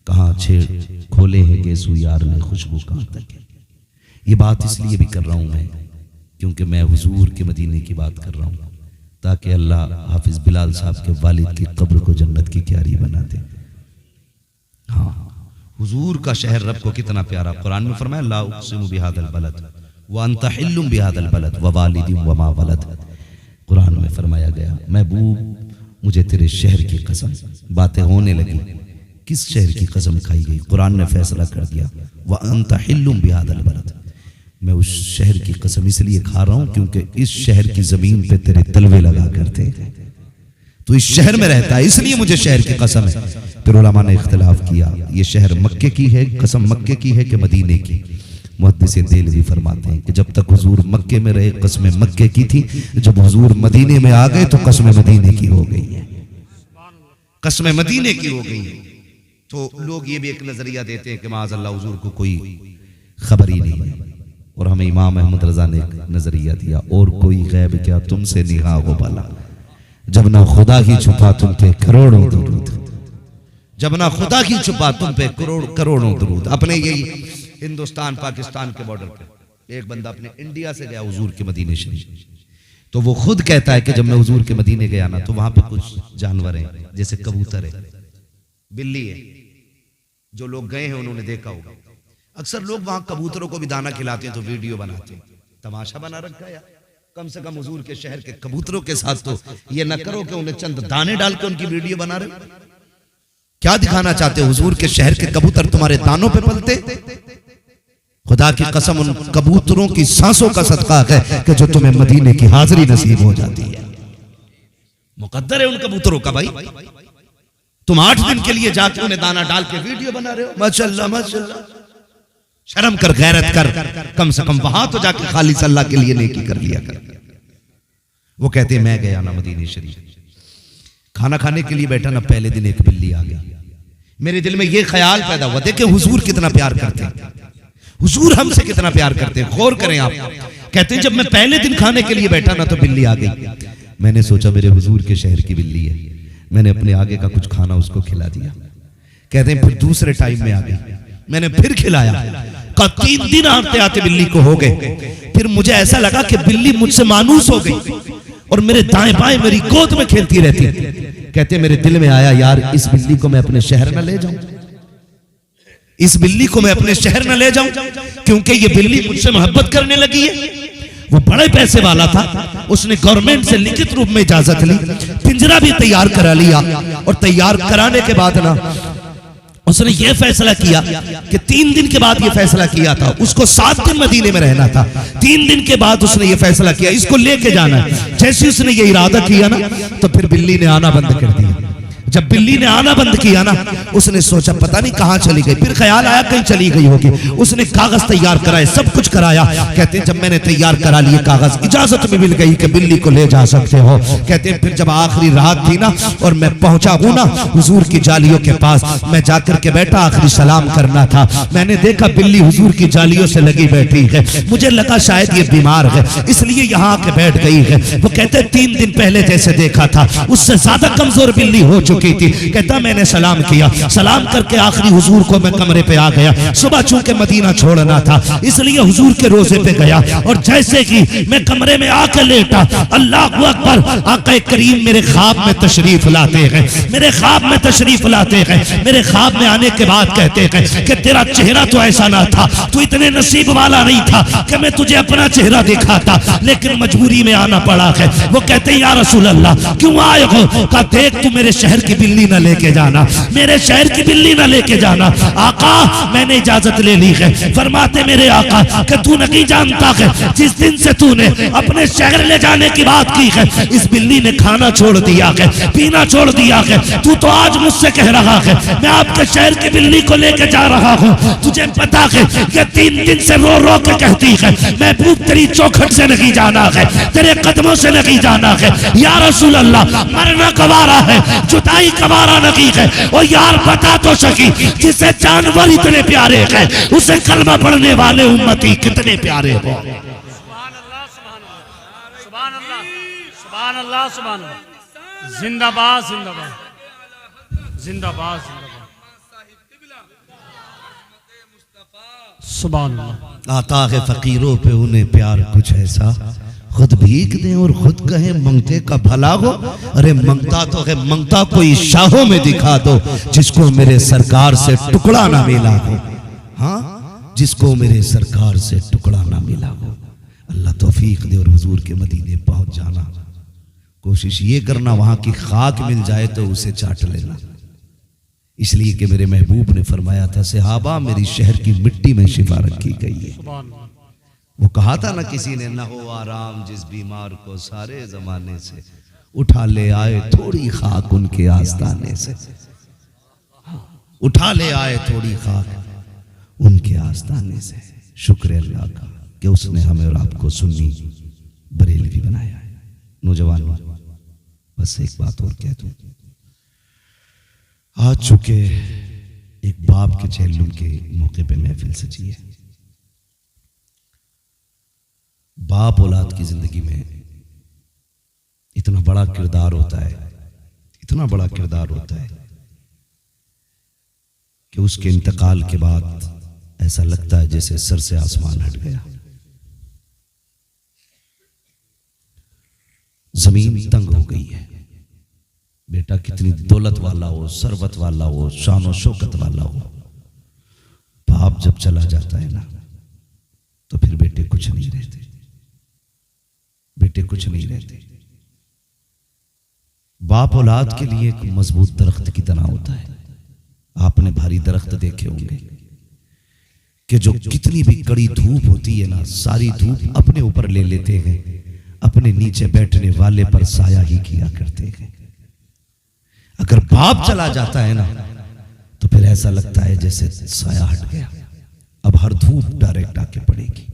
कहाँ छेड़ खोले हैं गेसू यार ने, खुशबू कहाँ तक है। ये बात इसलिए भी कर रहा हूं मैं क्योंकि मैं हुजूर के मदीने की बात कर रहा हूं, ताकि अल्लाह हाफिज बिलाल साहब के वालिद की कब्र को जन्नत की क्यारी बना दे। हाँ, हुजूर का शहर रब को कितना प्यारा। कुरान में फरमाया ला उक़सिमु बिहादल बलद व अंत हिल्लुम बिहादल बलद व वालिदिन व मा वलद। कुरान में फरमाया गया महबूब मुझे तेरे शहर की कसम। बातें होने लगी, किस शहर की कसम खाई गई? कुरान ने फैसला कर दिया व अंत हिल्लुम बिहादल बलद, मैं उस शहर की कसम इसलिए खा रहा हूं क्योंकि इस शहर की जमीन पे तेरे तलवे लगा करते, तो इस शहर में रहता है इसलिए मुझे शहर की कसम है। फिर उलमा ने इख्तिलाफ किया ये शहर मक्के की है, कसम मक्के की है कि मदीने की। मुहद्दिसीन देलवी फरमाते हैं कि जब तक हुजूर मक्के में रहे कसमें मक्के की थी, जब हुजूर मदीने में आ गए तो कसमें मदीने की हो गई है, कसमें मदीने की हो गई है। तो लोग ये भी एक नजरिया देते हैं कि माज़अल्लाह हुजूर को कोई खबर ही नहीं है, और हमें इमाम अहमद रजा ने एक नजरिया दिया, और कोई गैब क्या तुमसे निगाह हो बाला, जब ना खुदा ही छुपा तुम पे करोड़ों दुरूद, जब ना खुदा ही छुपा तुम पे करोड़ों दुरूद। अपने यही हिंदुस्तान पाकिस्तान के बॉर्डर पे एक बंदा अपने इंडिया से गया हुजूर के मदीने शरीफ, तो वो खुद कहता है कि जब मैं हुजूर के मदीने गया ना तो वहां पे कुछ जानवर हैं, जैसे कबूतर है, बिल्ली है, जो लोग गए हैं उन्होंने देखा होगा। अक्सर लोग वहां कबूतरों को भी दाना खिलाते हैं तो वीडियो बनाते हैं, तमाशा बना रखा है। कम से कम हुजूर के शहर के कबूतरों के साथ तो ये न करो कि उन्हें चंद दाने डाल के उनकी वीडियो बना रहे। क्या दिखाना चाहते हो? हुजूर के शहर के कबूतर तुम्हारे दानों पे पलते? खुदा की कसम उन कबूतरों की सांसों का सदका है कि जो तुम्हें मदीने की हाजिरी नसीब हो जाती है। मुकद्दर है उन कबूतरों का। भाई तुम 8 दिन के लिए जाके उन्हें दाना डाल के वीडियो बना रहे हो। माशाअल्लाह माशाअल्लाह, शर्म कर, गैरत कर, कम से कम वहां तो जाके खालिस अल्लाह के लिए नेकी कर लिया कर। वो कहते हैं मैं गया ना मदीने शरीफ, खाना खाने के लिए बैठा ना, पहले दिन एक बिल्ली आ गई। मेरे दिल में ये ख्याल पैदा हुआ, देखे हुजूर कितना प्यार करते हैं, हुजूर हमसे कितना प्यार करते हैं। गौर करें आप, कहते हैं जब मैं पहले दिन खाने के लिए बैठा ना तो बिल्ली आ गई। मैंने सोचा मेरे हुजूर के शहर की बिल्ली है, मैंने अपने आगे का कुछ खाना उसको खिला दिया। कहते हैं फिर दूसरे टाइम में आ गई, मैंने फिर खिलाया। 3 दिन आते आते बिल्ली को हो गए। फिर मुझे ऐसा लगा कि बिल्ली मुझसे मानूस हो गई और मेरे दाएं बाएं मेरी गोद में खेलती रहती। कहते मेरे दिल में आया यार इस बिल्ली को मैं अपने शहर न ले जाऊं, इस बिल्ली को मैं अपने शहर न ले जाऊं, क्योंकि ये बिल्ली मुझसे मोहब्बत करने लगी है।
वो बड़े पैसे वाला था, उसने गवर्नमेंट से लिखित रूप में इजाजत ली, पिंजरा भी तैयार करा लिया और तैयार कराने के बाद ना उसने ये फैसला किया कि 3 दिन के बाद ये फैसला किया था, उसको 7 दिन मदीने में रहना था। 3 दिन के बाद उसने ये फैसला किया इसको लेके जाना है। जैसे उसने ये इरादा किया ना तो फिर बिल्ली ने आना बंद कर दिया। जब बिल्ली ने आना बंद किया ना उसने सोचा पता नहीं कहां चली गई, फिर ख्याल आया कहीं चली गई होगी। उसने कागज तैयार कराए, सब कुछ कराया। कहते हैं जब मैंने तैयार करा लिए कागज, इजाजत में मिल गई कि बिल्ली को ले जा सकते हो। कहते हैं फिर जब आखिरी रात थी ना और मैं पहुंचा हूं ना हुजूर की जालियों के पास, मैं जाकर के बैठा, आखिरी सलाम करना था। मैंने देखा बिल्ली हुजूर की जालियों से लगी बैठी है। मुझे लगा शायद ये बीमार है इसलिए यहाँ आके बैठ गई है। वो कहते हैं 3 दिन पहले जैसे देखा था उससे ज्यादा कमजोर बिल्ली हो चुकी थी। कहता मैंने सलाम किया, सलाम करके आखिरी हुजूर को मैं कमरे पे आ गया। सुबह चूंकि मदीना छोड़ना था इसलिए हुजूर के रोजे पे गया और जैसे कि मैं कमरे में आकर लेटा, अल्लाह अकबर, आका करीम मेरे ख्वाब में तशरीफ लाते हैं, मेरे ख्वाब में तशरीफ लाते हैं। मेरे ख्वाब में आने के बाद कहते हैं कि तेरा चेहरा तो ऐसा ना था, तू इतने नसीब वाला नहीं था कि मैं तुझे अपना चेहरा दिखाता, लेकिन मजबूरी में आना पड़ा है। वो कहते हैं या रसूल अल्लाह क्यों आए हो? कहा देख तू मेरे शहर की बिल्ली न लेके जाना, मेरे शहर की बिल्ली न लेके जाना। आका मैंने इजाजत ले ली है। फरमाते मेरे आका कि तू नहीं जानता है जिस दिन से तूने अपने शहर ले जाने की बात की है इस बिल्ली ने खाना छोड़ दिया है, पीना छोड़ दिया है। तू तो आज मुझसे कह रहा है मैं आपके शहर की बिल्ली को लेके जा रहा हूँ। तुझे पता है कि 3 दिन से रो रो के कहती है महबूब तेरी चौखट से नहीं जाना है, तेरे कदमों से नहीं जाना है। या रसूल अल्लाह मरना गवारा है, जुदाई गवारा नहीं है। और यार बता तो सकी जिसे जानवर इतने प्यारे हैं उसे कलमा पढ़ने वाले उम्मती कितने प्यारे हो।
सुभान अल्लाह, सुभान अल्लाह, सुभान अल्लाह, सुभान अल्लाह, सुभान अल्लाह। जिंदाबाद जिंदाबाद जिंदाबाद जिंदाबाद। सुभान अल्लाह।
आता है फकीरों पे उन्हें प्यार कुछ ऐसा, खुद भीख दें और खुद कहें मंगते का भला हो। अरे मंगता तो है, मंगता कोई शाहों में दिखा दो जिसको मेरे सरकार से टुकड़ा ना मिला हो। हाँ जिसको मेरे सरकार से टुकड़ा ना मिला हो। अल्लाह तौफीक दे और हुजूर के मदीने पहुंच जाना। कोशिश ये करना वहां की खाक मिल जाए तो उसे चाट लेना, इसलिए कि मेरे महबूब ने फरमाया था सहाबा मेरी शहर की मिट्टी में शिफा रखी गई है। वो कहा था ना किसी ने, न हो आराम जिस बीमार को सारे जमाने से, उठा ले आए थोड़ी खाक उनके आस्ताने से, उठा ले आए थोड़ी खाक उनके आस्ताने से। शुक्र अल्लाह का कि उसने हमें और आपको सुन्नी बरेलवी बनाया है। नौजवानों बस एक बात और कह दूं, आज चुके एक बाप के चेहल्लुम के मौके पे महफिल सजी है। बाप औलाद की जिंदगी में इतना बड़ा किरदार होता है, इतना बड़ा किरदार होता है कि उसके इंतकाल के बाद ऐसा लगता है जैसे सर से आसमान हट गया। जमीन तंग हो गई है। बेटा कितनी दौलत वाला हो, सरवत वाला हो, शान और शौकत वाला हो, बाप जब चला जाता है ना तो फिर बेटे कुछ नहीं रहते, बेटे कुछ नहीं रहते। बाप औलाद के लिए एक मजबूत दरख्त की तरह होता है। आपने भारी दरख्त देखे होंगे कि जो कितनी भी कड़ी धूप होती है ना, सारी धूप अपने ऊपर ले लेते हैं, अपने नीचे बैठने वाले पर साया ही किया करते हैं। अगर बाप चला जाता है ना तो फिर ऐसा लगता है जैसे साया हट गया। अब हर धूप डायरेक्ट आके पड़ेगी,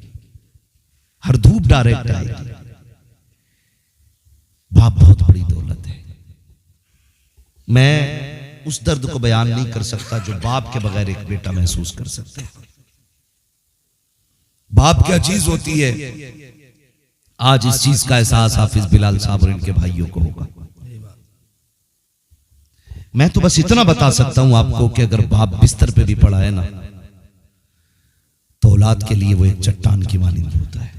हर धूप डायरेक्ट आएगी। बाप बहुत बड़ी दौलत है। मैं उस दर्द को बयान नहीं कर सकता जो बाप के बगैर एक बेटा महसूस कर सकता है। बाप क्या चीज होती है, आज इस चीज का एहसास हाफिज बिलाल साहब और इनके भाइयों को होगा। मैं तो बस इतना बता सकता हूं आपको कि अगर बाप बिस्तर पे भी पड़ा है ना तो औलाद के लिए वो एक चट्टान की मानिंद होता है।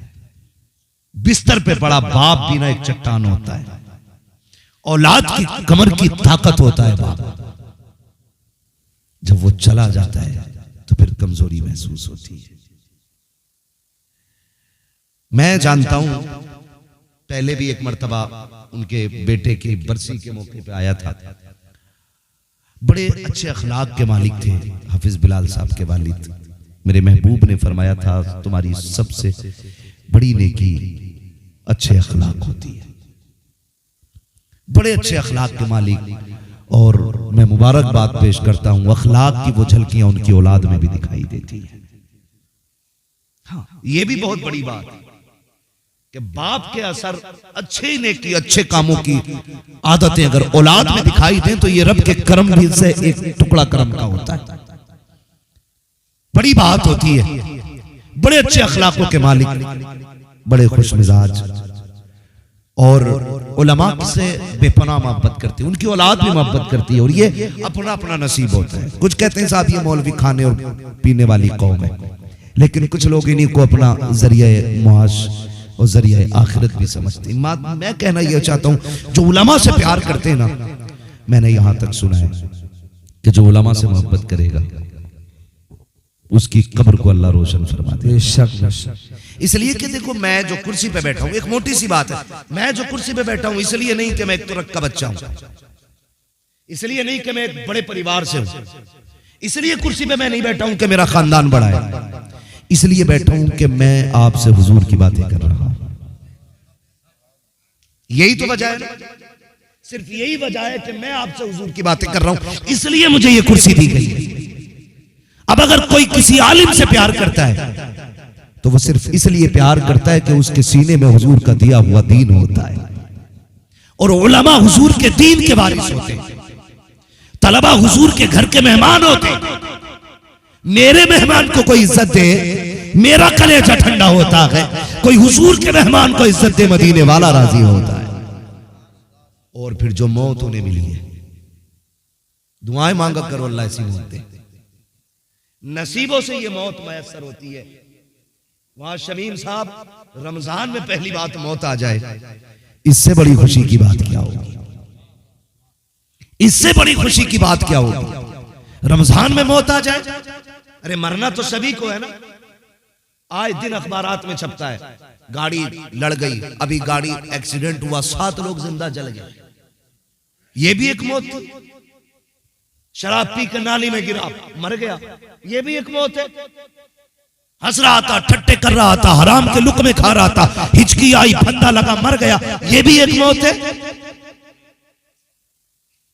बिस्तर पे पड़ा बाप भी ना एक चट्टान होता है। औलाद की कमर की ताकत होता है बाप। जब वो चला जाता है तो फिर कमजोरी महसूस होती है। मैं जानता हूं पहले भी एक मर्तबा उनके बेटे की बरसी के मौके पे आया था। बड़े अच्छे अखलाक के मालिक थे हाफिज बिलाल साहब के वालिद। मेरे महबूब ने फरमाया था तुम्हारी सबसे बड़ी नेकी अच्छे अखलाक होती है। बड़े अच्छे अखलाक के मालिक, और मैं मुबारकबाद पेश करता हूं, अखलाक की वो झलकियां उनकी औलाद में भी दिखाई देती है। हाँ, ये भी बहुत बड़ी बात है कि बाप के असर अच्छे नेकी अच्छे कामों की आदतें अगर औलाद में दिखाई दें तो ये रब के करम भी से एक टुकड़ा करम का होता है, बड़ी बात होती है। बड़े अच्छे अखलाकों के मालिक, बड़े खुश मिजाज, और उलमा से बेपनाह मोहब्बत करती है, उनकी औलाद भी मोहब्बत करती है, और ये अपना अपना नसीब होता है। कुछ कहते हैं साहब ये मौलवी खाने और पीने वाली कौम है, लेकिन कुछ लोग इन्हीं को अपना जरिया मुआश और जरिया आखिरत भी समझते हैं। मैं कहना यह चाहता हूं जो उलमा से प्यार करते हैं ना, मैंने यहां तक सुना है कि जो उलमा से मोहब्बत करेगा उसकी कब्र को अल्लाह रोशन फरमा दे। इसलिए कि देखो मैं जो कुर्सी पे बैठा हूं, एक मोटी सी बात है, मैं जो कुर्सी पे बैठा हूं इसलिए नहीं कि मैं एक तुरक का बच्चा हूं, इसलिए नहीं कि मैं एक बड़े परिवार से हूं, इसलिए कुर्सी पे मैं नहीं बैठा हूं कि मेरा खानदान बड़ा है, इसलिए बैठा हूं कि मैं आपसे हुजूर की बातें कर रहा हूं। यही तो वजह है ना, सिर्फ यही वजह है कि मैं आपसे हुजूर की बातें कर रहा हूं, इसलिए मुझे ये कुर्सी दी गई है। अब अगर कोई किसी आलिम से प्यार करता है तो वो सिर्फ इसलिए प्यार करता है कि उसके सीने में हुजूर का दिया हुआ दीन होता है, और उलमा हुजूर के दीन के वारिस होते हैं, तलबा हुजूर के घर के मेहमान होते हैं। मेरे मेहमान को कोई इज्जत दे, मेरा कलेजा ठंडा होता है। कोई हुजूर के मेहमान को इज्जत दे, मदीने वाला राजी होता है। और फिर जो मौत उन्हें मिली है, दुआएं मांगा करो अल्लाह ऐसी मौत दे। नसीबों से ये मौत मैसर होती है। वहां शमीम साहब, रमजान में पहली बात मौत आ जाए, इससे बड़ी खुशी की बात क्या होगी? इससे बड़ी खुशी की बात क्या होगी? रमजान में मौत आ जाए। अरे मरना तो सभी को है ना, आए दिन अखबारात में छपता है, गाड़ी लड़ गई, अभी गाड़ी एक्सीडेंट हुआ, 7 लोग जिंदा जल गए, ये भी एक मौत थी। शराब पी कर नाली में गिरा, मर गया, ये भी एक मौत है। हंस रहा था, ठट्टे कर रहा था, हराम के लुक में खा रहा था, हिचकी आई, फंदा लगा, मर गया, ये भी एक मौत है।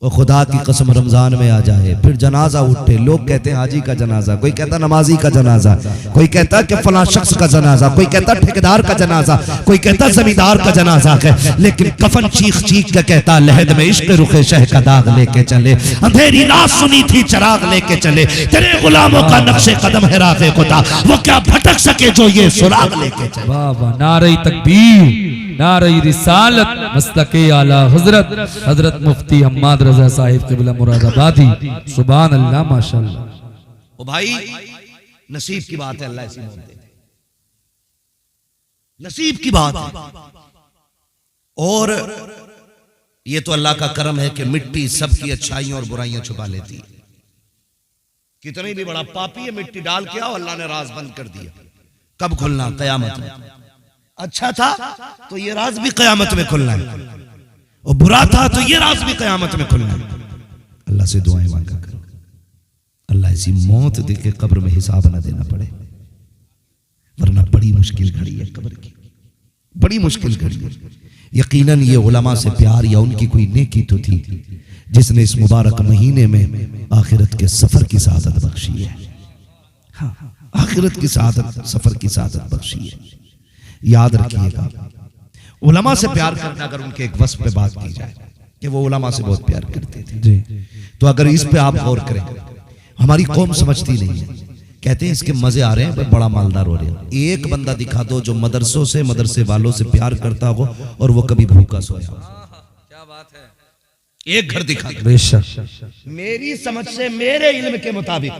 वो खुदा की कसम रमजान में आ जाए, फिर जनाजा उठे, लोग कहते हैं हाजी का जनाजा, कोई कहता नमाजी का जनाजा, कोई कहता कि फलां शख्स का जनाजा, कोई कहता ठेकेदार का जनाजा, कोई कहता जमींदार का जनाजा है, लेकिन कफन चीख चीख के कहता लहद में इश्क रुखे शह का दाग लेके चले, अंधेरी रात सुनी थी चराग लेके चले, तेरे गुलामों का नक्शे कदम है राज़े खुदा, वो क्या भटक सके जो ये सुराग लेके चले।
वाह वाह, नारे तकबीर, नारे रिसालत, मस्तके आला हजरत हजरत मुफ्ती हम्माद रजा साहिब क़िबला मुरादाबादी, सुभान अल्लाह माशाअल्लाह।
ओ भाई, नसीब की बात है, अल्लाह ऐसी मौत दे, नसीब की बात है। और ये तो अल्लाह का करम है कि मिट्टी सबकी अच्छाइयां और बुराइयां छुपा लेती है। कितनी भी बड़ा पापी है, मिट्टी डाल के आओ, अल्लाह ने राज बंद कर दिया। कब खुलना? कयामत में। अच्छा था तो ये राज भी कयामत में खुलना है, और बुरा था तो ये राज भी कयामत में खुलना है। अल्लाह से दुआएं मांगा करो, अल्लाह ऐसी मौत दे के कब्र में हिसाब ना देना पड़े, वरना बड़ी मुश्किल घड़ी है कब्र की, बड़ी मुश्किल घड़ी है। यकीनन ये उलमा से प्यार या उनकी कोई नेकी तो थी जिसने इस मुबारक महीने में आखिरत के सफर की सादत बख्शी है। हाँ, आखिरत की सादत, सफर की सादत बख्शी है। याद रखिएगा, उलमा से प्यार करना, अगर उनके एक वस्फ पे बात की जाए कि वो उलमा से बहुत प्यार करते थे, तो अगर इस पे आप गौर करें, हमारी कौम समझती नहीं है, कहते हैं इसके मजे आ रहे हैं, बड़ा मालदार हो रहे हैं। एक बंदा दिखा दो जो मदरसों से, मदरसे वालों से प्यार करता हो और वो कभी भूखा सोया। क्या बात है? एक घर दिखा दो।
बेशक
मेरी समझ से, मेरे इल्म के मुताबिक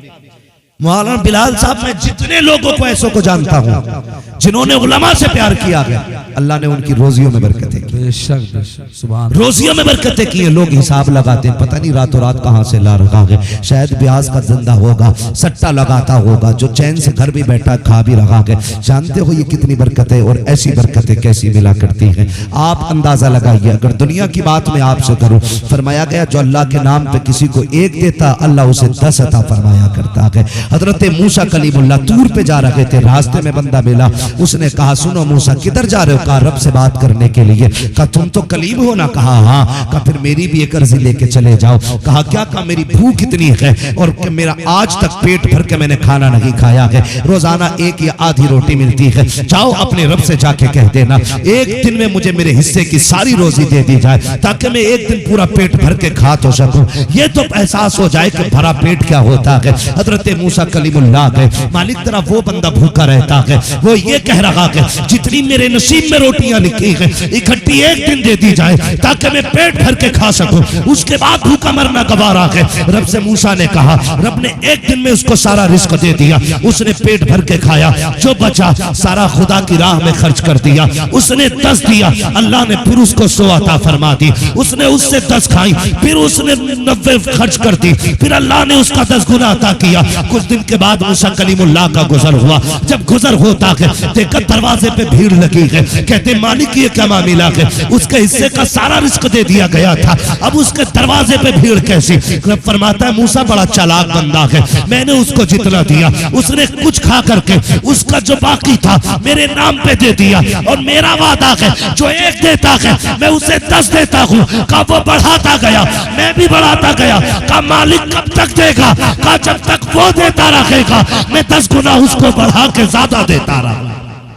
मौलाना बिलाल साहब, मैं जितने लोगों को ऐसों को जानता हूं जिन्होंने उलमा से प्यार किया है, अल्लाह ने उनकी रोजियों में बरकतें की।
बेशक बेशक सुभान
रोजियों में बरकतें की है। लोग हिसाब लगाते हैं, पता नहीं रातों रात कहां से ला रखा है। शायद ब्याज का धंधा होगा, सट्टा लगाता होगा, जो चैन से घर भी बैठा खा भी रहा है। जानते हो ये कितनी बरकतें, और ऐसी बरकतें कैसी मिला करती हैं, आप अंदाजा लगाइए। अगर दुनिया की बात में आपसे करूं, फरमाया गया जो अल्लाह के नाम पे किसी को एक देता, अल्लाह उसे 10 अता फरमाया करता है। हजरत मूसा कलीमुल्लाह तूर पे जा रहे थे, रास्ते में बंदा मिला, उसने कहा सुनो मूसा किधर जा रहे हो? कहा रब से बात करने के लिए। कहा तुम तो कलीम हो ना? कहा हाँ। कहा फिर मेरी भी एक अर्जी लेके चले जाओ। कहा क्या? कहा मेरी भूख इतनी है और कि मेरा आज तक पेट भर के मैंने खाना नहीं खाया है, रोजाना एक या आधी रोटी मिलती है। जाओ अपने रब से जाके कह देना एक दिन में मुझे मेरे हिस्से की सारी रोजी दे दी जाए, ताकि मैं एक दिन पूरा पेट भर के खा तो सकूं। ये तो एहसास हो जाए कि भरा पेट क्या होता है। हजरत मूसा कलीमुल्लाह गए, मालिक तेरा वो बंदा भूखा रहता है, वो ये कह रहा है जितनी मेरे नसीब में रोटियां लिखी है इकट्ठी एक दिन दे दी जाए, ताकि मैं पेट भर के खा सकूं, उसके बाद भूखा मरना गवारा है। रब से मूसा ने कहा, रब ने एक दिन में उसको सारा रिस्क दे दिया, उसने पेट भर के खाया, जो बचा सारा खुदा की राह में खर्च कर दिया। उसने 10 दिया, अल्लाह ने फिर उसको 100 अता फरमा दी। उसने उससे 10 खाई, फिर उसने 90 खर्च कर दी, फिर अल्लाह ने उसका 10 गुना अता किया। कुछ दिन के बाद मूसा कलीमुल्लाह का गुजर हुआ। जब गुजर होता है देखा दरवाजे पे भीड़ लगी है, कहते मालिक ये क्या मामला है? उसके हिस्से का सारा रिस्क दे दिया गया था, अब उसके दरवाजे पे भीड़ कैसी? रब फरमाता है मूसा बड़ा चालाक बंदा है, मैंने उसको जितना दिया उसने कुछ खा करके उसका जो बाकी था मेरे नाम पे दे दिया, और मेरा वादा है जो एक देता है मैं उसे 10 देता हूँ। का वो बढ़ाता गया, मैं भी बढ़ाता गया। का मालिक कब तक देगा? का जब तक वो देता रहेगा मैं 10 गुना उसको बढ़ा के ज्यादा देता रहा।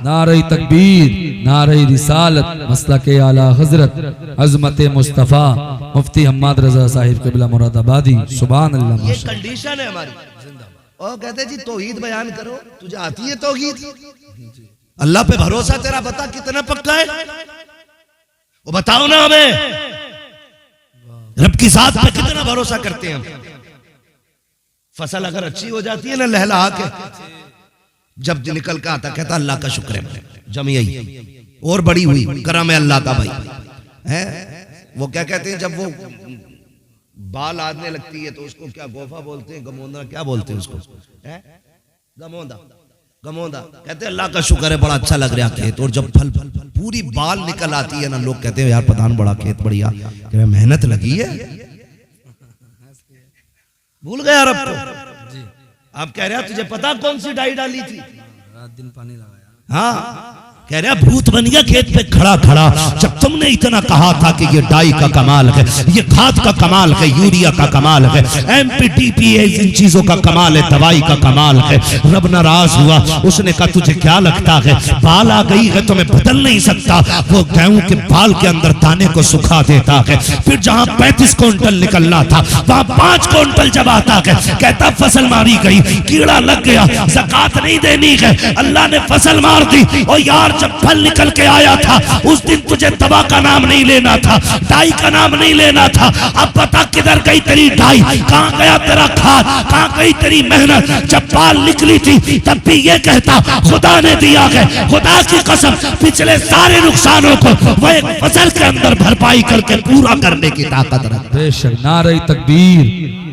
नारे तकबीर, नारे रिसालत, मसलके आला हजरत अजमत मुस्तफ़ा मुफ्ती हम्माद रजा साहिब क़िबला मुरादाबादी। सुभान अल्लाह।
ये कंडीशन है हमारी। और कहते जी तौहीद बयान करो, तुझे आती है तौहीद? अल्लाह पे भरोसा तेरा बता कितना पक्का है, वो बताओ ना हमें। रब की जात पे कितना भरोसा करते हैं हम? फसल अगर अच्छी हो जाती है ना लहला के, जब निकल के आता कहता अल्लाह का शुक्र है, जमी आई और बड़ी हुई, करम है अल्लाह का भाई है। वो क्या कहते हैं जब वो बाल आदने लगती है तो उसको क्या गोफा बोलते हैं, गमोंदा क्या बोलते हैं उसको? है गमोंदा। गमोंदा कहते हैं अल्लाह का शुक्र है बड़ा अच्छा लग रहा खेत। और जब फल पूरी बाल निकल आती है ना, लोग कहते हैं यार प्रधान बड़ा खेत बढ़िया, मेहनत लगी है। भूल गया रब को। आप कह रहे तुझे पता कौन सी डाई डाली थी? रात दिन पानी लगाया। हाँ कह रहा भूत बन गया खेत पे खड़ा खड़ा, जब तुमने इतना कहा था कि ये डाई का कमाल है, ये खाद का कमाल है, यूरिया का कमाल है, एमपीटीपीए इन चीजों का कमाल है, दवाई का कमाल है। रब नाराज हुआ, उसने कहा तुझे क्या लगता है बाल आ गई है तो मैं बदल नहीं सकता? वो गेहूं के बाल के अंदर दाने को सुखा देता है, फिर जहां 35 क्विंटल निकलना था वहां 5 क्विंटल जब आता है, कहता फसल मारी गई, कीड़ा लग गया, ज़कात नहीं देनी है, अल्लाह ने फसल मार दी। और यार जब फल निकल के आया था उस दिन तुझे दवा का नाम नहीं लेना था, डाई का नाम नहीं लेना था। अब पता किधर गई तेरी डाई, कहां गया तेरा खाद, कहां गई तेरी मेहनत? जब बाल निकली थी तब भी ये कहता खुदा ने दिया है, खुदा की कसम पिछले सारे नुकसानों को वो एक फसल के अंदर भरपाई करके पूरा करने की ताकत रखता।
बेशक। नारे तकबीर,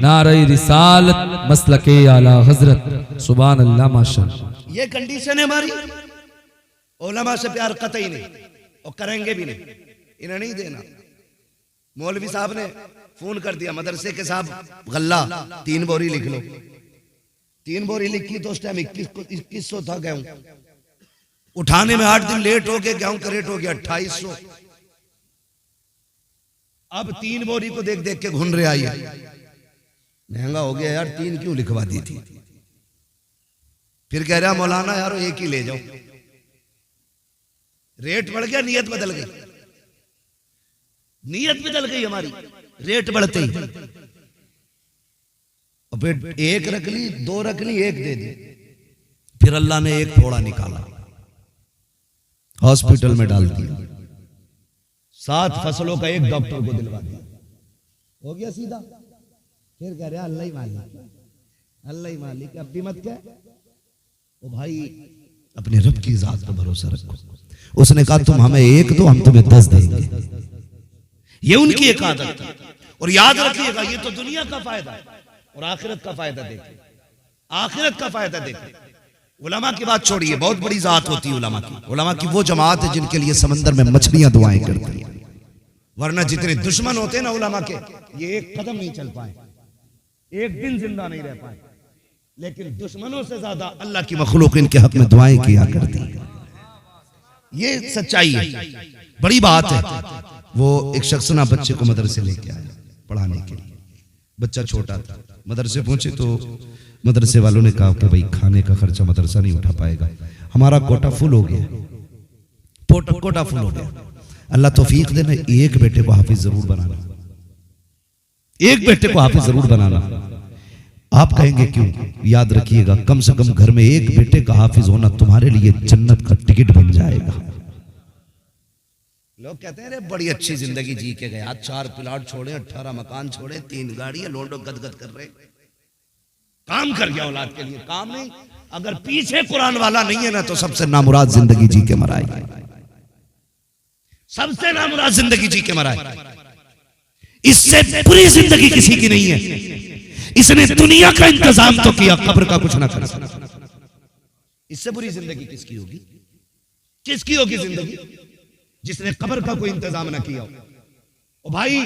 नारे रिसालत, मसलके आला हजरत। सुभान अल्लाह माशाअल्लाह।
ये कंडीशन है हमारी। उलमा से प्यार कतई नहीं और करेंगे भी नहीं, इन्हें नहीं देना। मौलवी साहब ने फोन कर दिया मदरसे के साहब गल्ला 3 बोरी लिख लो। 3 बोरी लिखी तो उस टाइम 2100 था गेहूं, उठाने में 8 दिन लेट हो गए, गेहूं का रेट हो गया 2800। अब 3 बोरी को देख देख के घूम रहे आई, महंगा हो गया यार, 3 क्यों लिखवा दी थी? फिर कह रहा मौलाना यार एक ही ले जाओ। रेट बढ़ गया, नियत बदल गई, नियत बदल गई हमारी रेट बढ़ते ही। और फिर 1 रख ली, 2 रख ली, 1 दे दी। फिर अल्लाह ने एक फोड़ा निकाला, हॉस्पिटल में डाल दिया, 7 फसलों का एक डॉक्टर को दिलवा दिया, हो गया सीधा। फिर कह रहा अल्लाह ही मालिक, अल्लाह ही मालिक, अब भी मत क्या। ओ भाई
अपने रब की जात पर भरोसा रखो। उसने कहा तुम हमें एक दो, हम तुम्हें 10 देंगे। ये उनकी एक आदत थी। और याद रखिएगा, ये तो दुनिया का फायदा है और आखिरत का फायदा देखे, आखिरत का फायदा देखे। उलमा की बात छोड़िए, बहुत बड़ी जात होती है उलमा की। उलमा की वो जमात है जिनके लिए समंदर में मछलियां दुआएं करती हैं, वरना जितने दुश्मन होते हैं ना उलमा के, ये एक कदम नहीं चल पाए, एक दिन जिंदा नहीं रह पाए। लेकिन दुश्मनों से ज्यादा अल्लाह की मखलूक इनके हक में दुआएं किया करती है। ये सच्चाई है, बड़ी बात है। वो एक शख्स ना बच्चे को मदरसे लेके आया पढ़ाने के लिए। बच्चा छोटा था, मदरसे पहुंचे तो मदरसे वालों ने कहा कि भाई खाने का खर्चा मदरसा नहीं उठा पाएगा, हमारा कोटा फुल हो गया, कोटा फुल हो गया। अल्लाह तौफीक देना, एक बेटे को हाफिज जरूर बनाना, एक बेटे को हाफिज जरूर बनाना। आप कहेंगे क्यों? याद रखिएगा, कम से कम घर में एक बेटे का हाफिज होना तुम्हारे लिए जन्नत का टिकट बन जाएगा। लोग कहते हैं अरे बड़ी अच्छी जिंदगी जी के गया, 4 प्लाट छोड़े, 18 मकान छोड़े, 3 गाड़ियां, लोंडो गदगद कर रहे, काम कर गया औलाद के लिए। काम नहीं, अगर पीछे कुरान वाला नहीं है ना तो सबसे नामुराद जिंदगी जी के मराए, सबसे नामुराद जिंदगी जी के मराए। इससे बुरी जिंदगी किसी की नहीं है। इसने दुनिया का इंतजाम तो किया, कब्र का कुछ ना कर सका। इससे बुरी जिंदगी किसकी होगी? किसकी होगी जिंदगी जिसने कब्र का कोई इंतजाम ना किया हो। ओ भाई,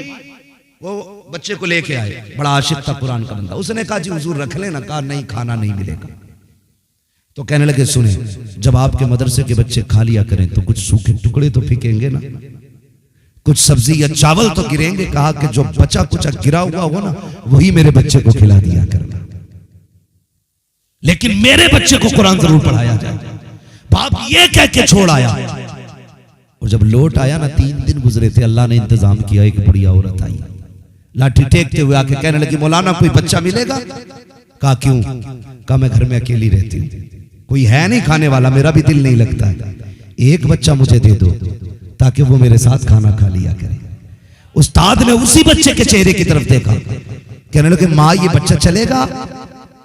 वो बच्चे को लेके आए, बड़ा आशिक था कुरान का बंदा। उसने कहा जी हुजूर रख लेना। कहा नहीं, खाना नहीं मिलेगा। तो कहने लगे सुने, जब आपके मदरसे के बच्चे खा लिया करें तो कुछ सूखे टुकड़े तो फेंकेंगे ना, कुछ सब्जी या चावल तो गिरेंगे। कहा कि जो बचा कुछ गिरा हुआ हो ना, वही मेरे बच्चे को खिला दिया करना, लेकिन मेरे बच्चे को कुरान जरूर पढ़ाया जाए। बाप ये कह के छोड़ आया। और जब लौट आया ना, 3 दिन गुजरे थे, अल्लाह ने इंतजाम किया। एक बढ़िया औरत आई, लाठी टेकते हुए आके कहने लगी मौलाना कोई बच्चा मिलेगा? कहा क्यों? कहा मैं घर में अकेली रहती हूँ, कोई है नहीं खाने वाला, मेरा भी दिल नहीं लगता है, एक बच्चा मुझे दे दो ताकि वो मेरे साथ खाना खा लिया करे। उस्ताद ने उसी बच्चे के चेहरे की तरफ देखा, कहने लगे माँ ये बच्चा चलेगा?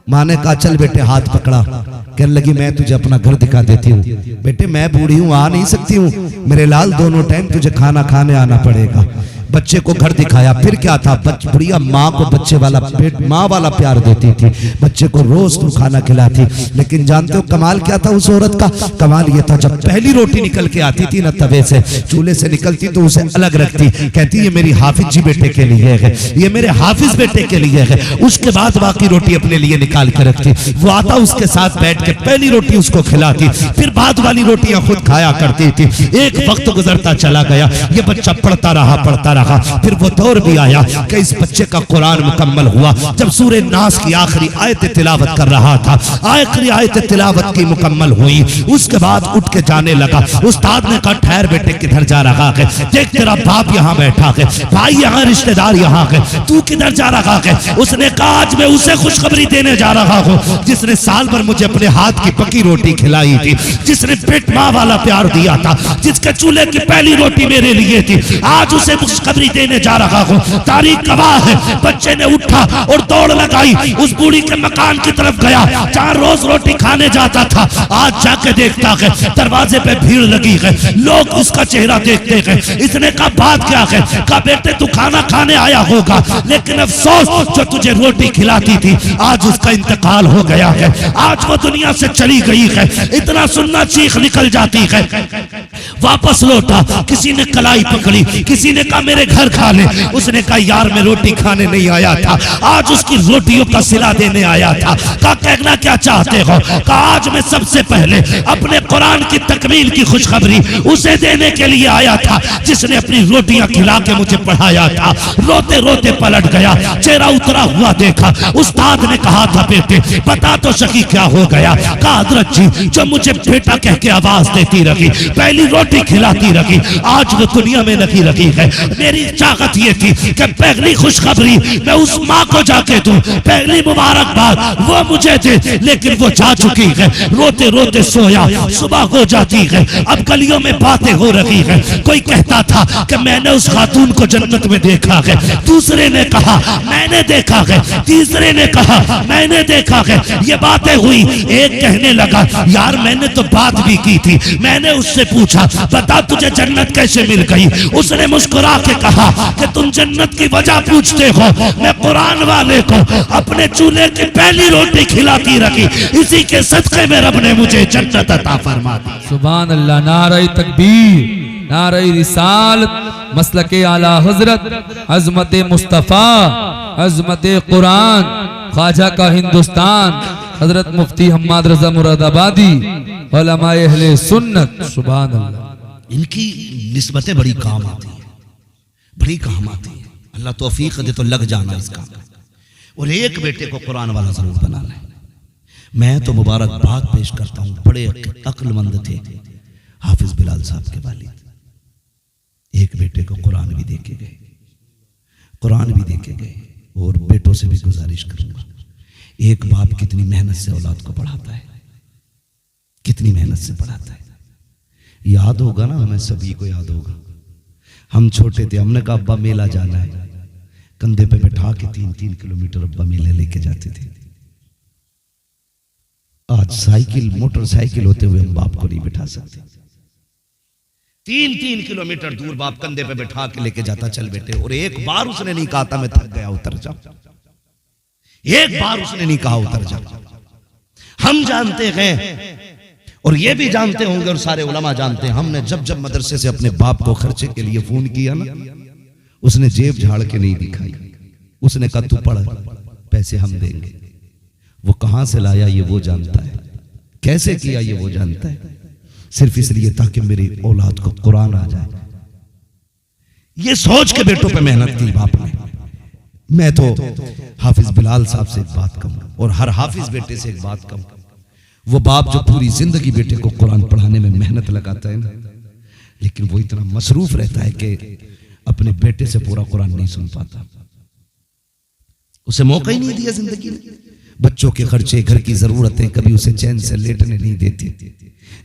माँ ने कहा चल बेटे, हाथ पकड़ा। कहने लगी मैं तुझे अपना घर दिखा देती हूँ। बेटे मैं बूढ़ी हूँ, आ नहीं सकती हूँ, मेरे लाल दोनों टाइम तुझे खाना खाने आना पड़ेगा। बच्चे को घर दिखाया। फिर क्या था, बुढ़िया माँ को बच्चे वाला पेट, माँ वाला प्यार देती थी, बच्चे को रोज तू खाना खिलाती। लेकिन जानते हो कमाल क्या था उस औरत का? कमाल ये था, जब पहली रोटी निकल के आती थी ना तवे से, चूल्हे से निकलती तो उसे अलग रखती, कहती ये मेरी हाफिज जी बेटे के लिए है, ये मेरे हाफिज बेटे के लिए है। उसके बाद बाकी रोटी अपने लिए निकाल के रखती। वो आता उसके साथ बैठ के पहली रोटी उसको खिलाती, फिर बाद वाली रोटियां खुद खाया करती थी। एक वक्त गुजरता चला गया, ये बच्चा पढ़ता रहा। फिर वो दौर भी आया कि इस बच्चे का कुरान मुकम्मल हुआ। जब सूरे नास की आखिरी आयत तिलावत कर रहा था, आखिरी आयत तिलावत की मुकम्मल हुई, उसके बाद उठ के जाने लगा। उस्ताद ने कहा ठहर बेटे, किधर जा रहा है? देख तेरा बाप यहाँ बैठा है, भाई यहाँ, रिश्तेदार यहाँ है, तू किधर जा रहा है? उसने कहा आज मैं उसे खुशखबरी देने जा रहा हूँ जिसने साल भर मुझे अपने हाथ की पकी रोटी खिलाई थी, जिसने पेट माँ वाला प्यार दिया था, जिसके चूल्हे की पहली रोटी मेरे लिए थी। आज उसे खुशखबरी देने जा रहा हूँ। तारीख गवाह है, बच्चे ने उठा और दौड़ लगाई, उस बूढ़ी के मकान की तरफ गया जहाँ रोज रोटी खाने जाता था। आज जाके देखता है दरवाजे पे भीड़ लगी है, लोग उसका चेहरा देखते हैं। इसने कहा बात क्या है? कहा बेटे तू खाना खाने आया होगा, लेकिन अफसोस जो तुझे रोटी खिलाती थी आज उसका इंतकाल हो गया है, आज वो दुनिया से चली गई है। इतना सुनना चीख निकल जाती है। वापस लौटा, किसी ने कलाई पकड़ी, किसी ने कहा मेरे घर खा ले। उसने कहा यार मैं रोटी खाने नहीं आया था, आज उसकी रोटियों का सिला देने आया था। कहा कहना क्या चाहते हो? कहा आज मैं सबसे पहले अपने कुरान की तकमील की खुशखबरी उसे देने के लिए आया था जिसने अपनी रोटियां खिला के मुझे पढ़ाया था। रोते रोते पलट गया, चेहरा उतरा हुआ देखा। उस्ताद ने कहा था बेटे पता तो सही क्या हो गया? कहा हजरत जी जो मुझे बेटा कह के आवाज देती रही, पहली रोटी रोटी खिलाती रखी, आज वो दुनिया में नहीं रखी है। मेरी चाहत ये थी कि पहली खुशखबरी मैं उस माँ को जाके दूं, पहली मुबारकबाद वो मुझे दे, लेकिन वो जा चुकी है। रोते रोते सोया, सुबह हो जाती है। अब गलियों में बातें हो रही है। कोई कहता था कि मैंने उस खातून को जन्नत में देखा है, दूसरे ने कहा मैंने देखा है, तीसरे ने कहा मैंने देखा है। ये बातें हुई, एक कहने लगा यार मैंने तो बात भी की थी। मैंने उससे पूछा बता तुझे जन्नत कैसे मिल गई? उसने मुस्कुरा के कहा कि तुम जन्नत की वजह पूछते हो, मैं कुरान वाले को अपने चूल्हे की पहली रोटी खिलाती रखी, इसी के सदके में रब ने मुझे जन्नत अता फरमा दी।
सुभान अल्लाह। नारे तकबीर, नारे रिसालत, मसलके आला हजरत, अजमत मुस्तफ़ा, अजमत कुरान, ख्वाजा का हिंदुस्तान, हजरत मुफ्ती हम्माद रजा मुरादाबादी, उलमाए अहले सुन्नत। सुभान अल्लाह।
इनकी निस्बतें बड़ी काम आती है, बड़ी काम आती है। अल्लाह तौफीक दे तो लग जाना इस काम में, और एक बेटे को कुरान वाला जरूर बनाना है। मैं तो मुबारकबाद पेश करता हूँ, बड़े अक्लमंद थे हाफिज बिलाल साहब के वालिद। एक बेटे को कुरान भी दे के गए, कुरान भी दे के गए। और बेटों से भी गुजारिश करूंगा, एक बाप कितनी मेहनत से औलाद को पढ़ाता है, कितनी मेहनत से पढ़ाता है। याद होगा ना, हमें सभी को याद होगा, हम छोटे थे, हमने कहा अब्बा मेला जाना है, कंधे पे बैठा के 3-3 किलोमीटर अब्बा मेले लेके जाते थे। आज साइकिल मोटरसाइकिल होते हुए हम बाप को नहीं बिठा सकते। 3-3 किलोमीटर दूर बाप कंधे पे बैठा के लेके जाता, चल बेटे। और एक बार उसने नहीं कहा था मैं थक गया उतर जा, एक बार उसने नहीं कहा उतर जा। हम जानते हैं और ये भी जानते होंगे और सारे उलमा जानते हैं, हमने जब जब मदरसे से अपने बाप को खर्चे के लिए फोन किया ना, उसने जेब झाड़ के नहीं दिखाई, उसने कहा तू पढ़, पैसे हम देंगे। वो कहां से लाया ये वो जानता है, कैसे किया ये वो जानता है, सिर्फ इसलिए ताकि मेरी औलाद को कुरान आ जाए। ये सोच के बेटों पे मेहनत की बाप ने। मैं तो हाफिज बिलाल साहब से एक बात कहूंगा और हर हाफिज बेटे से एक बात कहूंगा, वो बाप जो पूरी जिंदगी बेटे को कुरान पढ़ाने में मेहनत लगाता है ना, लेकिन वो इतना मसरूफ रहता है कि अपने बेटे से पूरा कुरान नहीं सुन पाता। उसे मौका ही नहीं दिया जिंदगी में। बच्चों के खर्चे, घर की जरूरतें कभी उसे चैन से लेटने नहीं देती।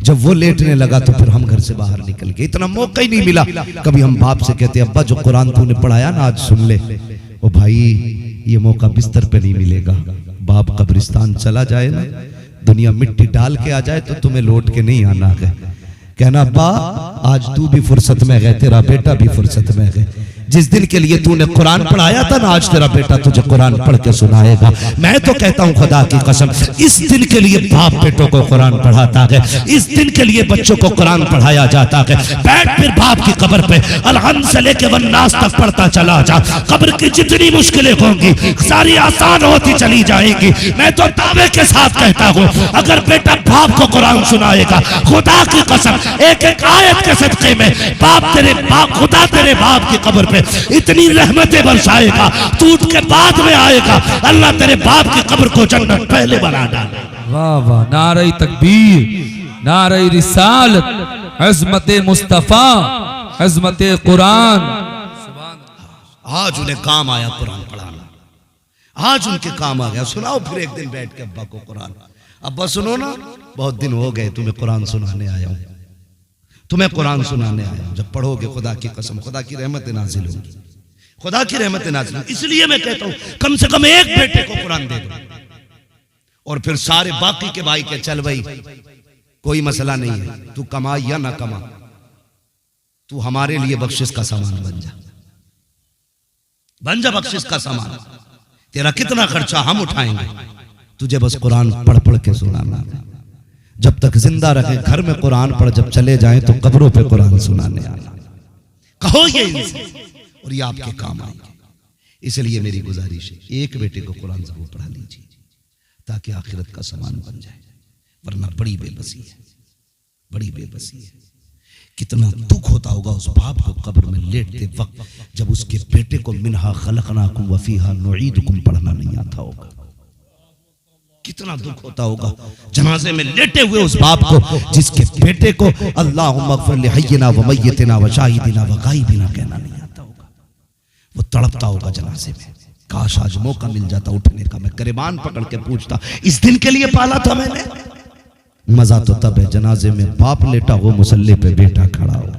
जब वो लेटने लगा तो फिर हम घर से बाहर निकल गए, इतना मौका ही नहीं मिला। कभी हम बाप से कहते अब्बा जो कुरान तूने पढ़ाया ना आज सुन ले। ओ भाई ये मौका बिस्तर पे नहीं मिलेगा। बाप कब्रिस्तान चला जाए ना, दुनिया मिट्टी डाल के आ जाए तो तुम्हें लौट के नहीं आना है। कहना अब्बा आज तू भी फुर्सत में गए, तेरा बेटा भी फुर्सत में गए। जिस दिन के लिए तूने कुरान पढ़ाया था ना, आज तेरा बेटा तुझे कुरान पढ़ के सुनाएगा। मैं तो कहता हूँ खुदा की कसम, इस दिन के लिए बाप बेटों को कुरान पढ़ाता है, इस दिन के लिए बच्चों को कुरान पढ़ाया जाता है। बैठ फिर बाप की कब्र पे अलहम्द से लेके वन्नास तक पढ़ता चला जा। कब्र की जितनी मुश्किलें होंगी सारी आसान होती चली जाएगी। मैं तो दावे के साथ कहता हूँ, अगर बेटा बाप को कुरान सुनाएगा, खुदा की कसम एक एक आयत के सदके में खुदा तेरे बाप की कब्र पे इतनी रहमतें बरसाएगा, टूट के बाद में आएगा। अल्लाह तेरे बाप की कब्र को जन्नत पहले बना डाले।
वाह वाह, नारे तकबीर, नारे रिसालत, अज़मत मुस्तफ़ा, अज़मत कुरान।
आज उन्हें काम आया कुरान पढ़ाना, आज उनके काम आ गया। सुनाओ फिर एक दिन बैठ के अब्बा को कुरान। अब्बा सुनो ना, बहुत दिन हो गए तुम्हें कुरान सुनाने आया हूं, तुम्हें कुरान सुनाने आया हूं। जब पढ़ोगे खुदा की कसम खुदा की रहमत नाजिल होगी, खुदा की रहमत नाजिल होगी। इसलिए मैं कहता हूं कम से कम एक बेटे को कुरान दे दो, और फिर सारे बाकी के भाई के चल भाई कोई मसला नहीं है, तू कमा या ना कमा, तू हमारे लिए बख्शिश का सामान बन जा, बन जा बख्शिश का सामान। तेरा कितना खर्चा हम उठाएंगे, तुझे बस कुरान पढ़ पढ़ के सुनाना। जब तक जिंदा रहे घर में कुरान पढ़, जब चले जाएं तो कब्रों पे कुरान सुनाने आना। कहो ये इनसे और ये आपके काम आएंगे। इसलिए मेरी गुजारिश है, एक बेटे को कुरान जरूर पढ़ा लीजिए ताकि आखिरत का सामान बन जाए, वरना बड़ी बेबसी है, बड़ी बेबसी है। कितना दुख होता होगा उस बाप को कब्र में लेटते वक्त जब उसके बेटे को मिनहा खलकनाकुम व फीहा नुईदुकुम पढ़ना नहीं आता होगा। कितना दुख होता होगा जनाजे में लेटे हुए उस बाप को जिसके बेटे को अल्लाहुम्मा ग़फ़िर लिहय्यिना व मय्यितिना व शाहिदिना व गायबिना कहना नहीं आता होगा। वो तड़पता होगा जनाजे में, काश आज मौका मिल जाता उठने का, मैं गिरबान पकड़ के पूछता इस दिन के लिए पाला था मैंने। मजा तो तब है जनाजे में बाप लेटा हो, मुसल्ले पे बेटा खड़ा हो,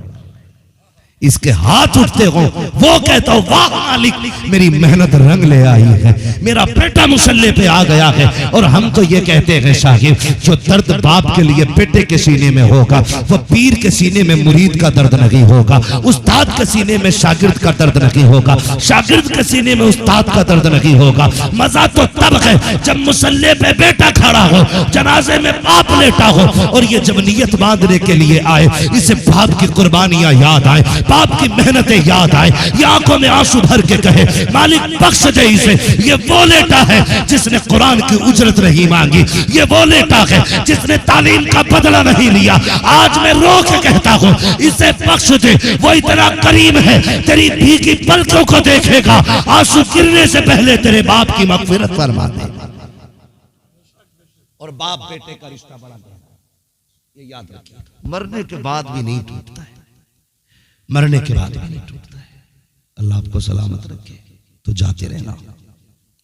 इसके हाथ उठते हो, वो कहता हो वाह मालिक मेरी मेहनत रंग ले आई है, मेरा बेटा मुसल्ले पे आ गया है। और हम तो ये कहते हैं शाहिद, जो दर्द बाप के लिए बेटे के सीने में होगा वो पीर के सीने में मुरीद का दर्द नहीं होगा, उस्ताद के सीने में शागिर्द का दर्द नहीं होगा, शागिर्द के सीने में उस्ताद का दर्द नहीं होगा। मजा तो तब है जब मुसल्ले पे बेटा खड़ा हो, जनाजे में बाप लेटा हो, और ये जब नियत बांधने के लिए आए, इसे बाप की कुर्बानियां याद आए, बाप की मेहनतें याद आए, ये आंखों में आंसू भर के कहे मालिक बख्श दे इसे। ये वो लेटा है जिसने कुरान की उजरत नहीं मांगी, ये वो लेटा है जिसने तालीम का बदला नहीं लिया। आज मैं रो के कहता हूं इसे बख्श दे, वो इतना करीम है तेरी भीगी पलकों को देखेगा, आंसू गिरने से पहले तेरे बाप की मगफिरत फरमा देगा। और बाप बेटे का रिश्ता बड़ा गहरा, ये याद रखिए, मरने के बाद भी नहीं टूटता है, मरने के बाद भी नहीं टूटता है। अल्लाह आपको सलामत रखे। तो जाते रहना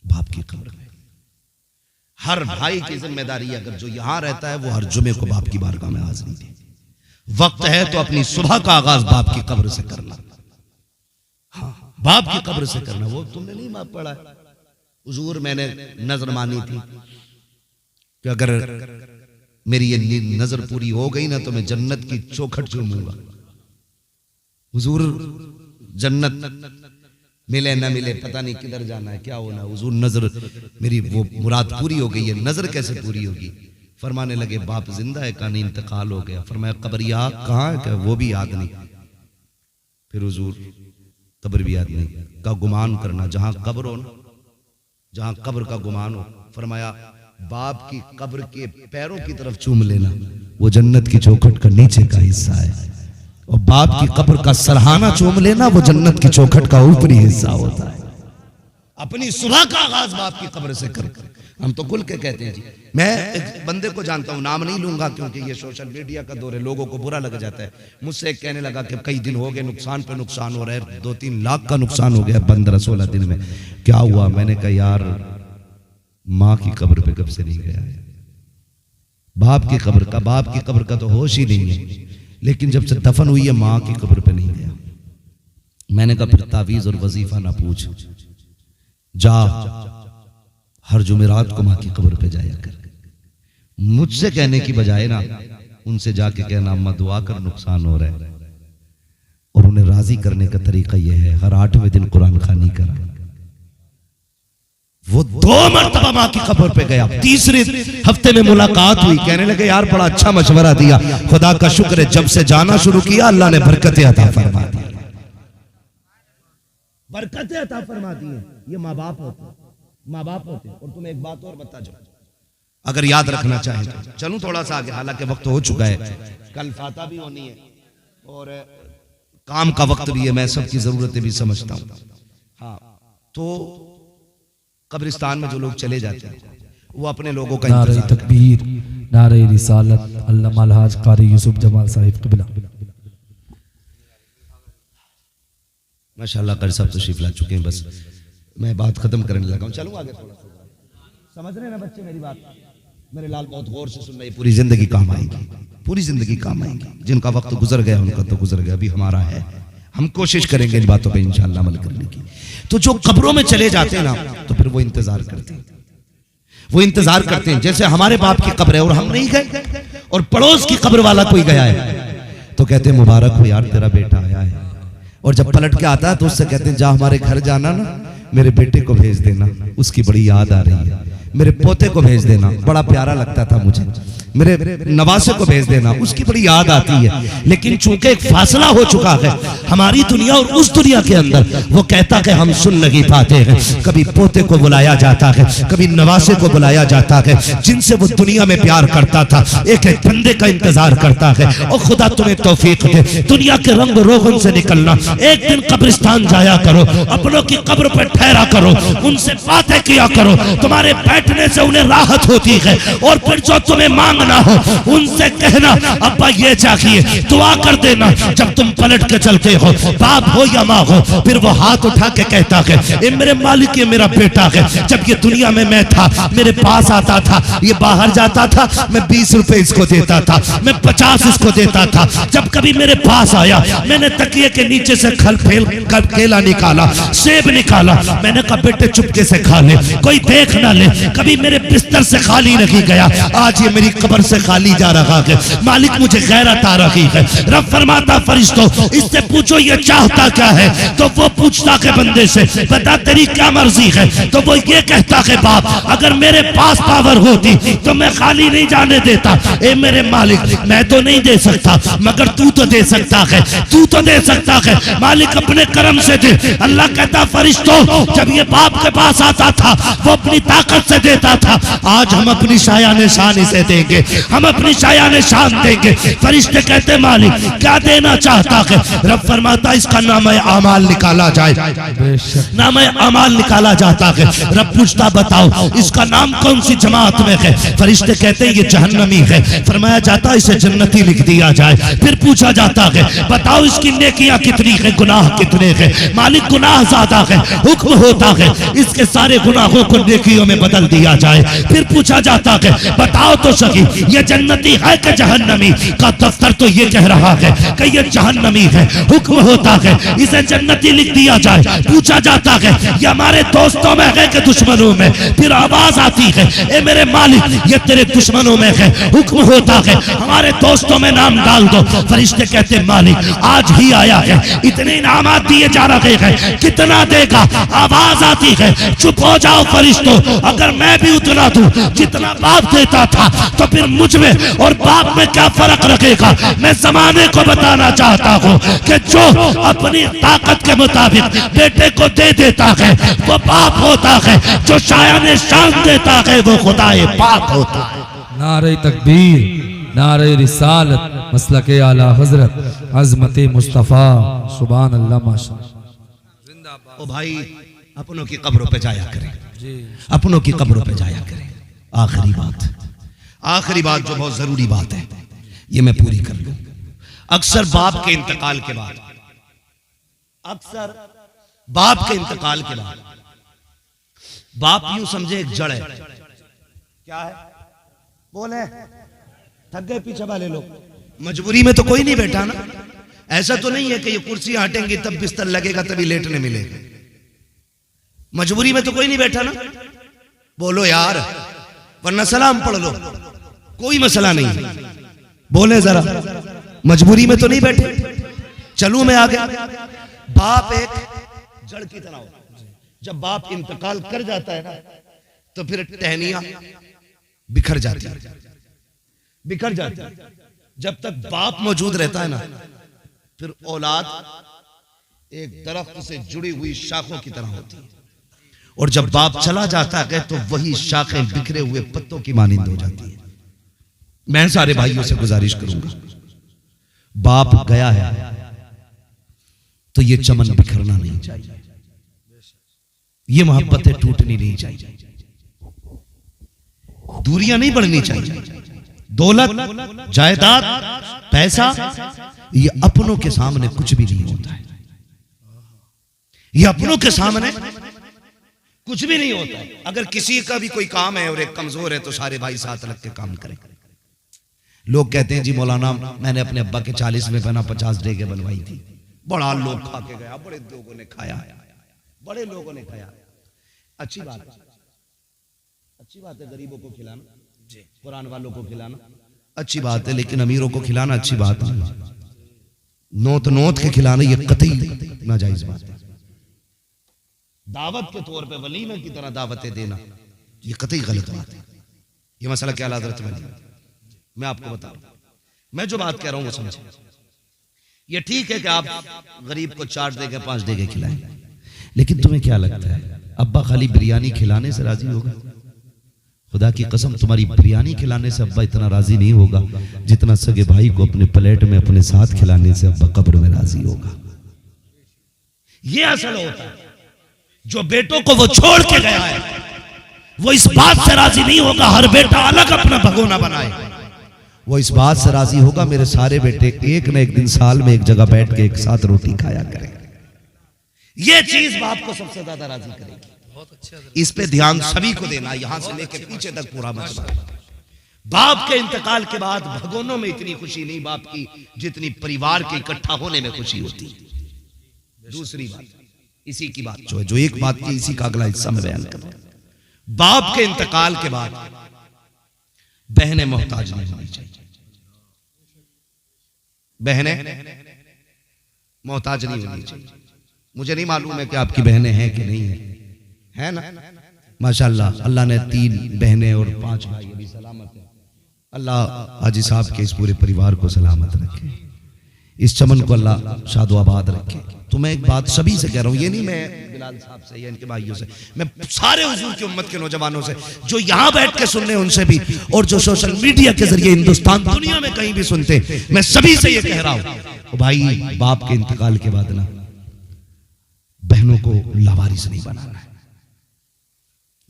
बाप की कब्र में। हर भाई की जिम्मेदारी, अगर जो यहां रहता है वो हर जुमे को बाप की बारगाह में हाजिरी दे। वक्त है तो अपनी सुबह का आगाज बाप की कब्र से करना। हाँ, बाप की कब्र से करना। वो तुमने नहीं माफ पड़ा है हुजूर, मैंने नजर मानी थी कि अगर मेरी ये नजर पूरी हो गई ना तो मैं जन्नत की चौखट चूमूंगा। हुजूर जन्नत मिले ना मिले पता नहीं किधर जाना है, क्या होना। हुजूर नजर मेरी वो मुराद पूरी हो गई है। नजर कैसे पूरी होगी? फरमाने लगे बाप जिंदा है, कहा नहीं इंतकाल हो गया। फरमाया कब्र याद कहाँ है? क्या वो भी याद नहीं। फिर हुजूर कब्र भी याद नहीं। का गुमान करना जहां कब्र हो ना, जहां कब्र का गुमान हो। फरमाया बाप की कब्र के पैरों की तरफ चूम लेना, वो जन्नत की चौखट का नीचे का हिस्सा है। और बाप की कब्र का सरहाना चूम लेना, वो जन्नत की चौखट का ऊपरी हिस्सा होता है। अपनी सुबह का आगाज बाप की कब्र से कर। हम तो खुल के कहते हैं जी। मैं एक बंदे को जानता हूं, नाम नहीं लूंगा क्योंकि ये सोशल मीडिया का दौर है, लोगों को बुरा लग जाता है। मुझसे एक कहने लगा कि कई दिन हो गए नुकसान पे नुकसान हो रहा है, 2-3 लाख का नुकसान हो गया 15-16 दिन में। क्या हुआ? मैंने कहा यार माँ की कब्र पे कब से नहीं गया है, बाप की कब्र का तो होश ही नहीं है। लेकिन जब से दफन हुई है माँ की कब्र पे नहीं गया। मैंने कहा फिर तावीज और वजीफा ना पूछ, जा हर जुमेरात को माँ की कब्र पे जाया कर। मुझसे कहने की बजाय ना उनसे जाके कहना अम्मा दुआ कर नुकसान हो रहा है। और उन्हें राजी करने का तरीका यह है, हर 8वें दिन कुरान खानी करा। वो 2 मरतबा माँ की कब्र पे गया। तीसरे हफ्ते में मुलाकात हुई, कहने लगे यार बड़ा अच्छा मशवरा दिया, खुदा का शुक्र है जब से जाना शुरू किया अल्लाह ने बरकतें अता फरमा दी। बरकतें अता फरमा दी है। ये माँ बाप होते हैं। और तुम्हें एक बात और बता जाओ, अगर याद रखना चाहे तो चलूं थोड़ा सा आगे, हालांकि वक्त हो चुका है, कल फाता भी होनी है और काम का वक्त भी है, मैं सबकी जरूरतें भी समझता हूं। हाँ, तो कब्रिस्तान में जो लोग चले जाते हैं वो अपने लोगों का
नारे तकबीर, नारे रिसालत, अल्लामा अलहाज कारी यूसुफ जमाल साहिब क़िबला।
माशाअल्लाह कारी साहब तशरीफ ला चुके हैं। बस मैं बात खत्म करने लगा हूं, चलूं आगे थोड़ा सा। समझ रहे हैं ना बच्चे मेरी बात? मेरे लाल बहुत गौर से सुन रहे। पूरी जिंदगी काम आएंगी, पूरी जिंदगी काम आएंगी। जिनका वक्त गुजर गया उनका तो गुजर गया, अभी हमारा है। हम कोशिश करेंगे इन बातों पे इंशाअल्लाह अमल करने की। तो जो कब्रों में चले जाते हैं ना, तो फिर वो इंतजार करते हैं जैसे हमारे बाप की कब्र है और हम नहीं गए और पड़ोस की कब्र वाला कोई गया है तो कहते हैं मुबारक हो यार तेरा बेटा आया है। और जब पलट के आता है तो उससे कहते हैं जा हमारे घर जाना ना, मेरे बेटे को भेज देना, उसकी बड़ी याद आ रही है। मेरे पोते को भेज देना, बड़ा प्यारा लगता था मुझे। मेरे नवासे को भेज देना, उसकी बड़ी याद आती है। लेकिन चूंकि एक फासला हो चुका है, हमारी दुनिया और उस दुनिया के अंदर वो कहता कि हम सुन नहीं पाते हैं। कभी पोते को बुलाया जाता है, कभी नवासे को बुलाया जाता है, जिनसे वो दुनिया में प्यार करता था, एक एक बंदे का इंतजार करता है। और खुदा तुम्हें तौफीक दे दुनिया के रंग रोगन से निकलना। एक दिन कब्रिस्तान जाया करो, अपनों की कब्र पर ठहरा करो, उनसे बातें किया करो, तुम्हारे बैठने से उन्हें राहत होती है। और फिर जो तुम्हें मांगना हो उनसे कहना अब्बा ये चाहिए, दुआ कर देना। जब तुम पलट के चलते हो, बाप हो या माँ हो, फिर वो हाथ उठा के कहता है ये मेरे मालिक, ये मेरा बेटा है। जब ये दुनिया में मैं था, मेरे पास आता था, ये बाहर जाता था, मैं 20 रुपए इसको देता था, मैं 50 इसको देता था। जब कभी मेरे पास आया, मैंने तकिए के नीचे से केला निकाला, सेब निकाला, मैंने कहा बेटे चुपके से खा ले, कोई देख ना ले। कभी मेरे बिस्तर से खाली नहीं गया, आज ये मेरी कब्र से खाली जा रहा है। मालिक मुझे गैरत आ रही है। रब फरमाता फरिश्तों इससे पूछो ये चाहता क्या है, तो वो पूछता है बंदे से बता तेरी क्या मर्जी है, तो वो ये कहता है बाप अगर मेरे पास पावर होती तो मैं खाली नहीं जाने देता। ए मेरे मालिक मैं तो नहीं दे सकता, मगर तू तो दे सकता है, तू तो दे सकता है, मालिक अपने कर्म से दे। अल्लाह कहता फरिश्तों जब ये बाप के पास आता था वो अपनी ताकत से देता था, आज हम अपनी शायान शान इसे देंगे, हम अपनी शायान शान देंगे। फरिश्ते कहते मालिक क्या देना चाहता है, रब फरमाता इसका नाम आमाल निकाला जाए, नाम अमाल निकाला जाता है। रब पूछता बताओ इसका नाम कौन सी जमात में है, फरिश्ते कहते हैं ये जहन्नमी है। फरमाया जाता इसे जन्नती लिख दिया जाए। फिर पूछा जाता है बताओ इसकी नेकियां कितनी है, गुनाह कितने हैं, मालिक गुनाह ज्यादा है। हुक्म होता है इसके सारे गुनाहों को नेकियों में बदल दिया जाए। फिर पूछा जाता है बताओ तो सही ये जन्नती है कि जहन्नमी, का दफ्तर तो ये कह रहा है कि ये जहन्नमी है। हुक्म होता है इसे जन्नती लिख दिया जाए। पूछा जाता है ये हमारे दोस्तों में है कि दुश्मनों में, फिर आवाज आती है ए मेरे मालिक ये तेरे दुश्मनों में है। हुक्म होता है हमारे दोस्तों में नाम डाल दो। फरिश्ते कहते मालिक आज ही आया है, इतने इनामात दिए जा रहे हैं, कितना देगा। आवाज आती है चुप हो जाओ फरिश्तों, अगर मैं भी उतना दूं जितना बाप देता था तो फिर मुझ में और बाप में क्या फर्क रखेगा। मैं जमाने को बताना चाहता हूँ कि जो अपनी ताकत के मुताबिक बेटे को दे देता है वो बाप होता है, जो शायान शान देता है वो खुदाए पाक होता है।
नारे तकबीर, नारे रिसालत, मसलके आला हजरत अजमत मुस्तफ़ा, सुभान अल्लाह माशाअल्लाह।
ओ भाई अपनों की कब्रों पे जाया करें, अपनों की कब्रों पे जाया करें। आखिरी बात जो बहुत जरूरी बात है ये मैं पूरी कर लूं। अक्सर बाप के इंतकाल के बाद, बाप यूं समझे एक जड़ है। क्या है बोले थक गए पीछे वाले लोग, मजबूरी में तो कोई नहीं बैठा ना। ऐसा तो नहीं है कि ये कुर्सी हटेंगी तब बिस्तर लगेगा तभी लेटने मिलेगा। मजबूरी में तो कोई नहीं बैठा ना, बोलो यार, वरना सलाम पढ़ लो, कोई मसला नहीं। बोले जरा, मजबूरी में तो नहीं बैठे। चलूं मैं आगे। बाप एक जड़ की तरह होता है। जब बाप इंतकाल कर जाता है ना तो फिर टहनियां बिखर जाती है। जब तक बाप मौजूद रहता है ना फिर औलाद एक दरख्त से जुड़ी हुई शाखों की तरह होती है, और जब बाप चला जाता है तो वही शाखें बिखरे हुए पत्तों की मानिंद हो जाती है। मैं सारे भाइयों से गुजारिश करूंगा, बाप गया है तो ये चमन बिखरना नहीं चाहिए, ये मोहब्बतें टूटनी नहीं चाहिए, दूरियां नहीं बढ़नी चाहिए। दौलत, जायदाद, पैसा ये अपनों के सामने कुछ भी नहीं होता है। ये अपनों के सामने कुछ भी नहीं होता है। अगर किसी का भी कोई काम है और एक कमजोर है तो सारे भाई साथ लग के काम करें। लोग कहते हैं जी मौलाना मैंने अपने अब्बा के 40वें पना 50 डेगे बनवाई थी, बड़ा लोग खा के गया, बड़े लोगों ने खाया, बड़े लोगों ने खाया। अच्छी बात है, अच्छी बात है गरीबों को खिलाना, कुरान वालों को खिलाना अच्छी बात है, लेकिन अमीरों को खिलाना अच्छी बात है। नोत के खिलाना ये कतई नाजायज बात है। दावत के तौर पे वलीमे की तरह दावतें देना ये कतई गलत बात है। ये मसला क्या हज़रत में मैं आपको बता रहा हूं, मैं जो बात कह रहा हूं वो समझे।
ये ठीक है कि आप गरीब को 4 देके 5 देके खिलाएं, लेकिन तुम्हें क्या लगता है अब्बा खाली बिरयानी खिलाने से राजी होगा? खुदा की कसम तुम्हारी बिरयानी खिलाने से अब्बा इतना राजी नहीं होगा जितना सगे भाई को अपने प्लेट में अपने साथ खिलाने से अब्बा कब्र में राजी होगा। ये असल होता है। जो बेटों को वो छोड़ के गया है वो इस बात से राजी नहीं होगा हर बेटा अलग अपना भगोना बनाए। वो इस बात से राजी होगा मेरे सारे बेटे एक न एक दिन साल में एक जगह बैठ के एक साथ रोटी खाया करें। ये चीज बाप को सबसे ज्यादा राजी करेगी। इस पे ध्यान सभी को देना, यहां से लेके पीछे तक पूरा मसला। बाप के इंतकाल के बाद भगोनों में इतनी खुशी नहीं बाप की जितनी परिवार के इकट्ठा होने में खुशी होती। दूसरी बात इसी की बात जो एक बात की इसी का अगला हिस्सा में बयान कर, बाप के इंतकाल के बाद बहनें मोहताज नहीं होनी चाहिए। बहनें मोहताज नहीं होनी चाहिए। मुझे नहीं मालूम है कि आपकी बहनें हैं कि नहीं है ना? माशाल्लाह अल्लाह ने 3 बहनें और 5 भाई अभी सलामत है। अल्लाह हाजी साहब के इस पूरे परिवार को सलामत रखे, इस चमन को अल्लाह शादो आबाद रखे। तो मैं एक बात सभी से कह रहा हूं, ये नहीं मैं बिलाल साहब से या इनके भाइयों से, मैं सारे हुजूर की उम्मत के नौजवानों से जो यहां बैठ के सुन रहे हैं उनसे भी, और जो सोशल मीडिया के जरिए हिंदुस्तान दुनिया में कहीं भी सुनते, मैं सभी से ये कह रहा हूं भाई बाप के इंतकाल के बाद ना बहनों को लावारिस नहीं बनाना है,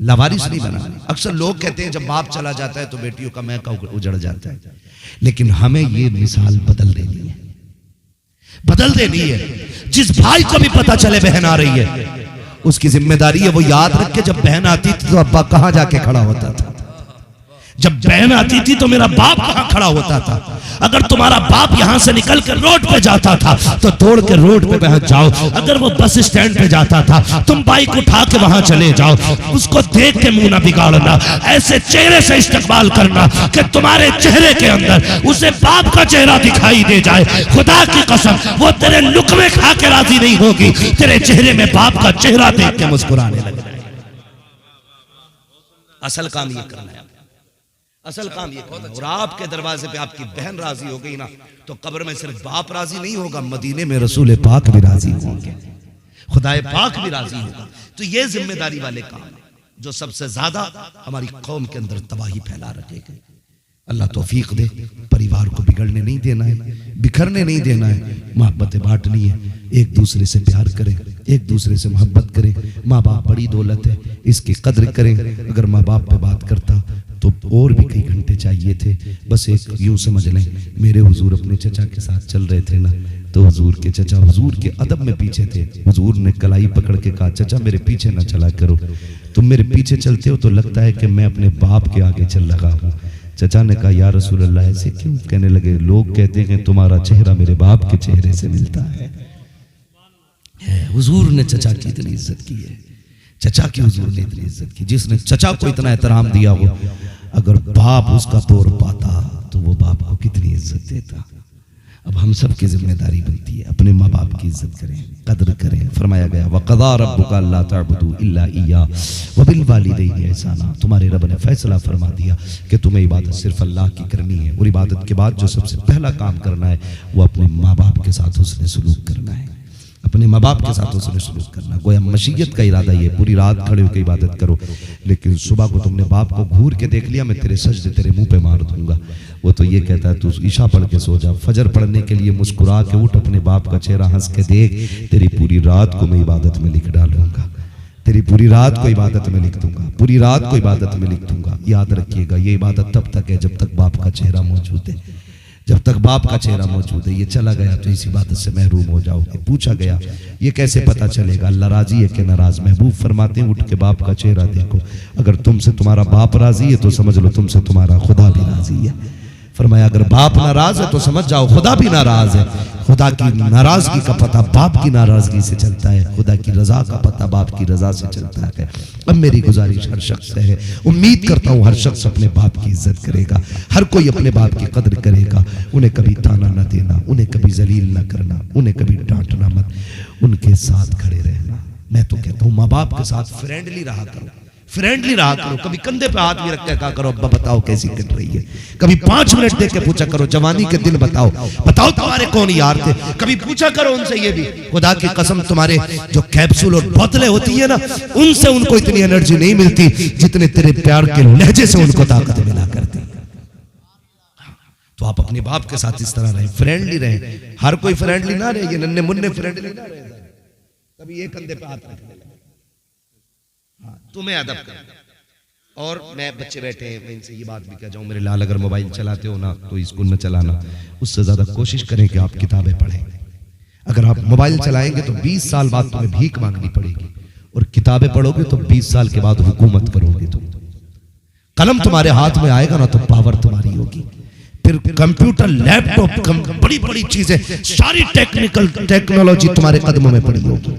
लावारिस नहीं बनाना। अक्सर लोग कहते हैं जब बाप चला जाता है तो बेटियों का महका उजड़ जाता है, लेकिन हमें ये मिसाल बदल देनी है, बदल देनी है। जिस भाई को भी पता चले बहन आ रही है उसकी जिम्मेदारी है वो याद रख के जब बहन आती थी तो अब्बा कहां जाके खड़ा होता था, जब बहन आती थी तो मेरा बाप कहां खड़ा होता था। अगर तुम्हारा बाप यहां से निकल कर रोड पे जाता था तो दौड़ के रोड पे पहुंच जाओ, अगर वो बस स्टैंड पे जाता था तुम बाइक उठा के वहां चले जाओ, उसको देख के मुंह ना बिगाड़ना, ऐसे चेहरे से इस्तकबाल करना कि तुम्हारे चेहरे के अंदर उसे बाप का चेहरा दिखाई दे जाए। खुदा की कसम वो तेरे लुकमे खा के राजी नहीं होगी, तेरे चेहरे में बाप का चेहरा देख के मुस्कुराने लग जाए। असल काम ये करना है, असल काम ये करना। और आपके दरवाजे पे आपकी बहन राजी हो गई ना तो कब्र में सिर्फ बाप राजी नहीं होगा, मदीने में रसूल पाक भी राजी होंगे, खुदाए पाक भी राजी होगा। तो ये जिम्मेदारी वाले काम जो सबसे ज्यादा हमारी कौम के अंदर तबाही फैला रखेगा। अल्लाह तौफीक दे, परिवार को बिगड़ने नहीं देना है, बिखरने नहीं देना है, मोहब्बतें बांटनी है, एक दूसरे से प्यार करें, एक दूसरे से मोहब्बत करें। माँ बाप बड़ी दौलत है, इसकी कद्र करें। अगर माँ बाप पे बात करता तो और भी कई घंटे चाहिए थे। बस एक यूं समझ लें, मेरे हुजूर अपने चचा के साथ चल रहे थे ना, तो हुजूर के चचा हुजूर के अदब में पीछे थे। हुजूर ने कलाई पकड़ के कहा, चचा मेरे पीछे ना चला करो, तुम मेरे पीछे चलते हो तो लगता है कि मैं अपने बाप के आगे चल रहा हूँ। चचा ने कहा, या रसूल अल्लाह ऐसे क्यों? कहने लगे, लोग कहते हैं तुम्हारा चेहरा मेरे बाप के चेहरे से मिलता है। हुजूर ने चचा की इतनी इज्जत की है, चचा की हुजूर ने इतनी इज्जत की। जिसने चचा को इतना एहतराम दिया हो, अगर बाप उसका तौर पाता तो वो बाप को कितनी इज्जत देता। अब हम सब की जिम्मेदारी बनती है अपने माँ बाप की इज्जत करें, कद्र करें। फरमाया गया, वक़ज़ा रब्बुका अल्ला तअबुदू इल्ला इय्याहु व बिल वालिदैनि ihसाना। तुम्हारे रब ने फैसला फरमा दिया कि तुम्हें इबादत सिर्फ अल्लाह की करनी है, और इबादत के बाद जो सबसे पहला काम करना है वो अपने माँ बाप के साथ उसने सलूक करना है, अपने माँ बाप के साथ उसने सलूक करना। गोया मशीयत का इरादा ये, पूरी रात खड़े होकर इबादत करो, लेकिन सुबह को तुमने बाप को घूर के देख लिया, मैं तेरे सजदे तेरे मुंह पे मार दूंगा। वो तो ये कहता है तू ईशा पढ़ के सो जा, फजर पढ़ने के लिए मुस्कुरा के उठ, अपने बाप का चेहरा हंस के देख, तेरी पूरी रात को मैं इबादत में लिख डालूंगा, तेरी पूरी रात को इबादत में लिख दूंगा, पूरी रात को इबादत में लिख दूंगा। याद रखिएगा, ये इबादत तब तक है जब तक बाप का चेहरा मौजूद है, जब तक बाप का चेहरा मौजूद है। ये चला गया तो इस इबादत से महरूम हो जाओगे। पूछा गया, ये कैसे पता चलेगा अल्लाह राजी है कि नाराज? महबूब फरमाते हैं, उठ के बाप का चेहरा देखो, अगर तुमसे तुम्हारा बाप राजी है तो समझ लो तुमसे तुम्हारा खुदा भी राजी है। फरमाया, अगर बाप नाराज है तो समझ जाओ खुदा भी नाराज है। खुदा की नाराजगी का पता बाप की नाराजगी से चलता है, खुदा की रजा का पता बाप की रजा से चलता है। अब मेरी गुजारिश हर शख्स से है, उम्मीद करता हूँ हर शख्स अपने बाप की इज्जत करेगा, हर कोई अपने बाप की कदर करेगा। उन्हें कभी ताना न देना, उन्हें कभी जलील न करना, उन्हें कभी डांटना मत, उनके साथ खड़े रहना। मैं तो कहता हूँ माँ बाप के साथ फ्रेंडली रहा करो,
फ्रेंडली रहा करो, कभी कंधे पे हाथ भी रख के कहा करो अब्बा बताओ कैसी कट रही है, कभी 5 मिनट देख के पूछा करो जवानी के दिन बताओ तुम्हारे कौन यार थे, कभी पूछा करो उनसे ये भी। खुदा की कसम तुम्हारे जो कैप्सूल और बोतलें होती है ना, उनसे उनको इतनी एनर्जी नहीं मिलती जितने तेरे प्यार के लहजे से उनको ताकत मिला करती। तो आप अपने बाप के साथ इस तरह रहे, फ्रेंडली रहे। हर कोई फ्रेंडली ना रहे, ये नन्हे मुन्ने फ्रेंडली ना रहे, कभी ये कंधे पे हाथ रखने लगे। हाँ, तुम्हें अदब कर। और मैं बच्चे बैठे हैं, मैं इनसे ये बात भी कह जाऊं, मेरे लाल अगर मोबाइल चलाते हो ना तो स्कूल में चलाना, उससे ज्यादा कोशिश करें कि आप किताबें पढ़ें। अगर आप मोबाइल चलाएंगे तो 20 साल बाद तुम्हें भीख मांगनी पड़ेगी, और किताबें पढ़ोगे तो 20 साल के बाद हुकूमत करोगे। तुम कलम तुम्हारे हाथ में आएगा ना तो पावर तुम्हारी होगी। फिर कंप्यूटर, लैपटॉप, बड़ी बड़ी चीजें, सारी टेक्नोलॉजी तुम्हारे कदमों में पड़ी होगी।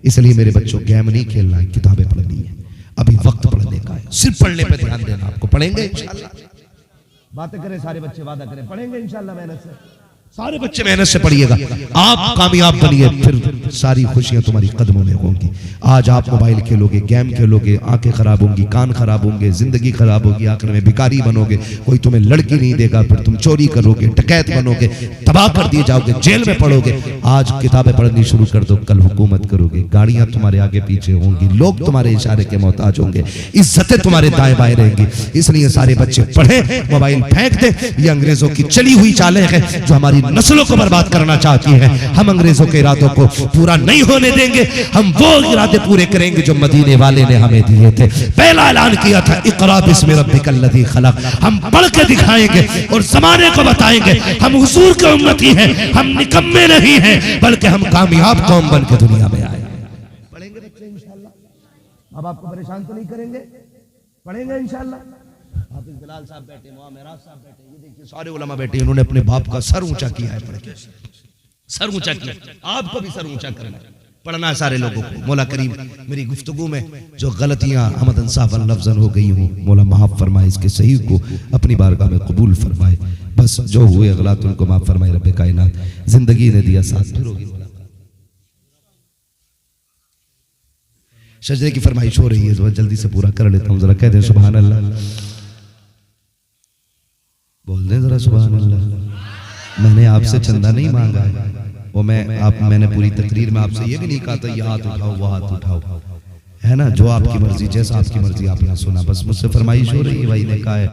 इसलिए मेरे बच्चों गेम नहीं खेलना है, किताबें पढ़नी है। अभी वक्त पढ़ने का है, सिर्फ पढ़ने पे ध्यान देना। आपको पढ़ेंगे इंशाल्लाह, बातें करें सारे बच्चे, वादा करें पढ़ेंगे इंशाल्लाह मेहनत से। सारे बच्चे मेहनत से पढ़िएगा, आप कामयाब बनिए, फिर सारी खुशियां तुम्हारी कदमों में होंगी। आज आप मोबाइल खेलोगे, गेम खेलोगे, आंखें खराब होंगी, कान खराब होंगे, जिंदगी खराब होगी, आखिर में भिखारी बनोगे, कोई तुम्हें लड़की नहीं देगा, फिर तुम चोरी करोगे, डकैत बनोगे, तबाह कर दिए जाओगे, जेल में पढ़ोगे। आज किताबें पढ़नी शुरू कर दो, कल हुकूमत करोगे, गाड़ियां तुम्हारे आगे पीछे होंगी, लोग तुम्हारे इशारे के मोहताज होंगे, इज्जतें तुम्हारे दाएं बाएं रहेंगी। इसलिए सारे बच्चे पढ़े, मोबाइल फेंक दे। ये अंग्रेजों की चली हुई चालें हैं जो हमारी नस्लों को बर्बाद करना चाहती है। हम अंग्रेजों के इरादों को पूरा नहीं होने देंगे, हम वो इरादे पूरे करेंगे जो मदीने वाले ने हमें दिए थे। पहला ऐलान किया था इक़रा बिस्मि रब्बिकल लज़ी खलक़, हम पढ़ के दिखाएंगे और जमाने को बताएंगे हम हुजूर के उम्मती हैं, हम निकम्मे नहीं हैं, बल्कि हम कामयाब कौम बन के दुनिया में आए। पढ़ेंगे बच्चे इंशाल्लाह, अब आपको परेशान तो नहीं करेंगे, पढ़ेंगे इंशाल्लाह। हाफिज बिलाल साहब बैठे, मेराज साहब बैठे, ये देखिए सारे उलमा बैठे, इन्होंने अपने बाप का सर ऊंचा किया है, पढ़ के सर ऊंचा किया। आपको भी सर ऊंचा करना है, पढ़ना है सारे लोगों को। मौला करीम मेरी गुफ्तगू में जो गलतियां हमदन साहब लफ्जन हो गई हूँ, मौला माफ फरमाए, इसके सही को अपनी बारगाह में कबूल फरमाए। बस जो हुए गलत उनको माफ फरमाए रब्बे कायनात। जिंदगी ने दिया साथ, फिर होगी सजदे की फरमाइश हो रही है, तो जल्दी से पूरा कर लेता हूँ। जरा कह दे सुभान अल्लाह, बोल दें जरा सुभान अल्लाह। मैंने आपसे चंदा नहीं मांगा है, वो मैंने पूरी तकरीर में आपसे ये भी नहीं कहा था ये हाथ उठाओ वो हाथ उठाओ, है ना, जो आपकी मर्जी, जैसा आपकी मर्जी आपने सुना। बस मुझसे फरमाइश हो रही है, भाई ने कहा है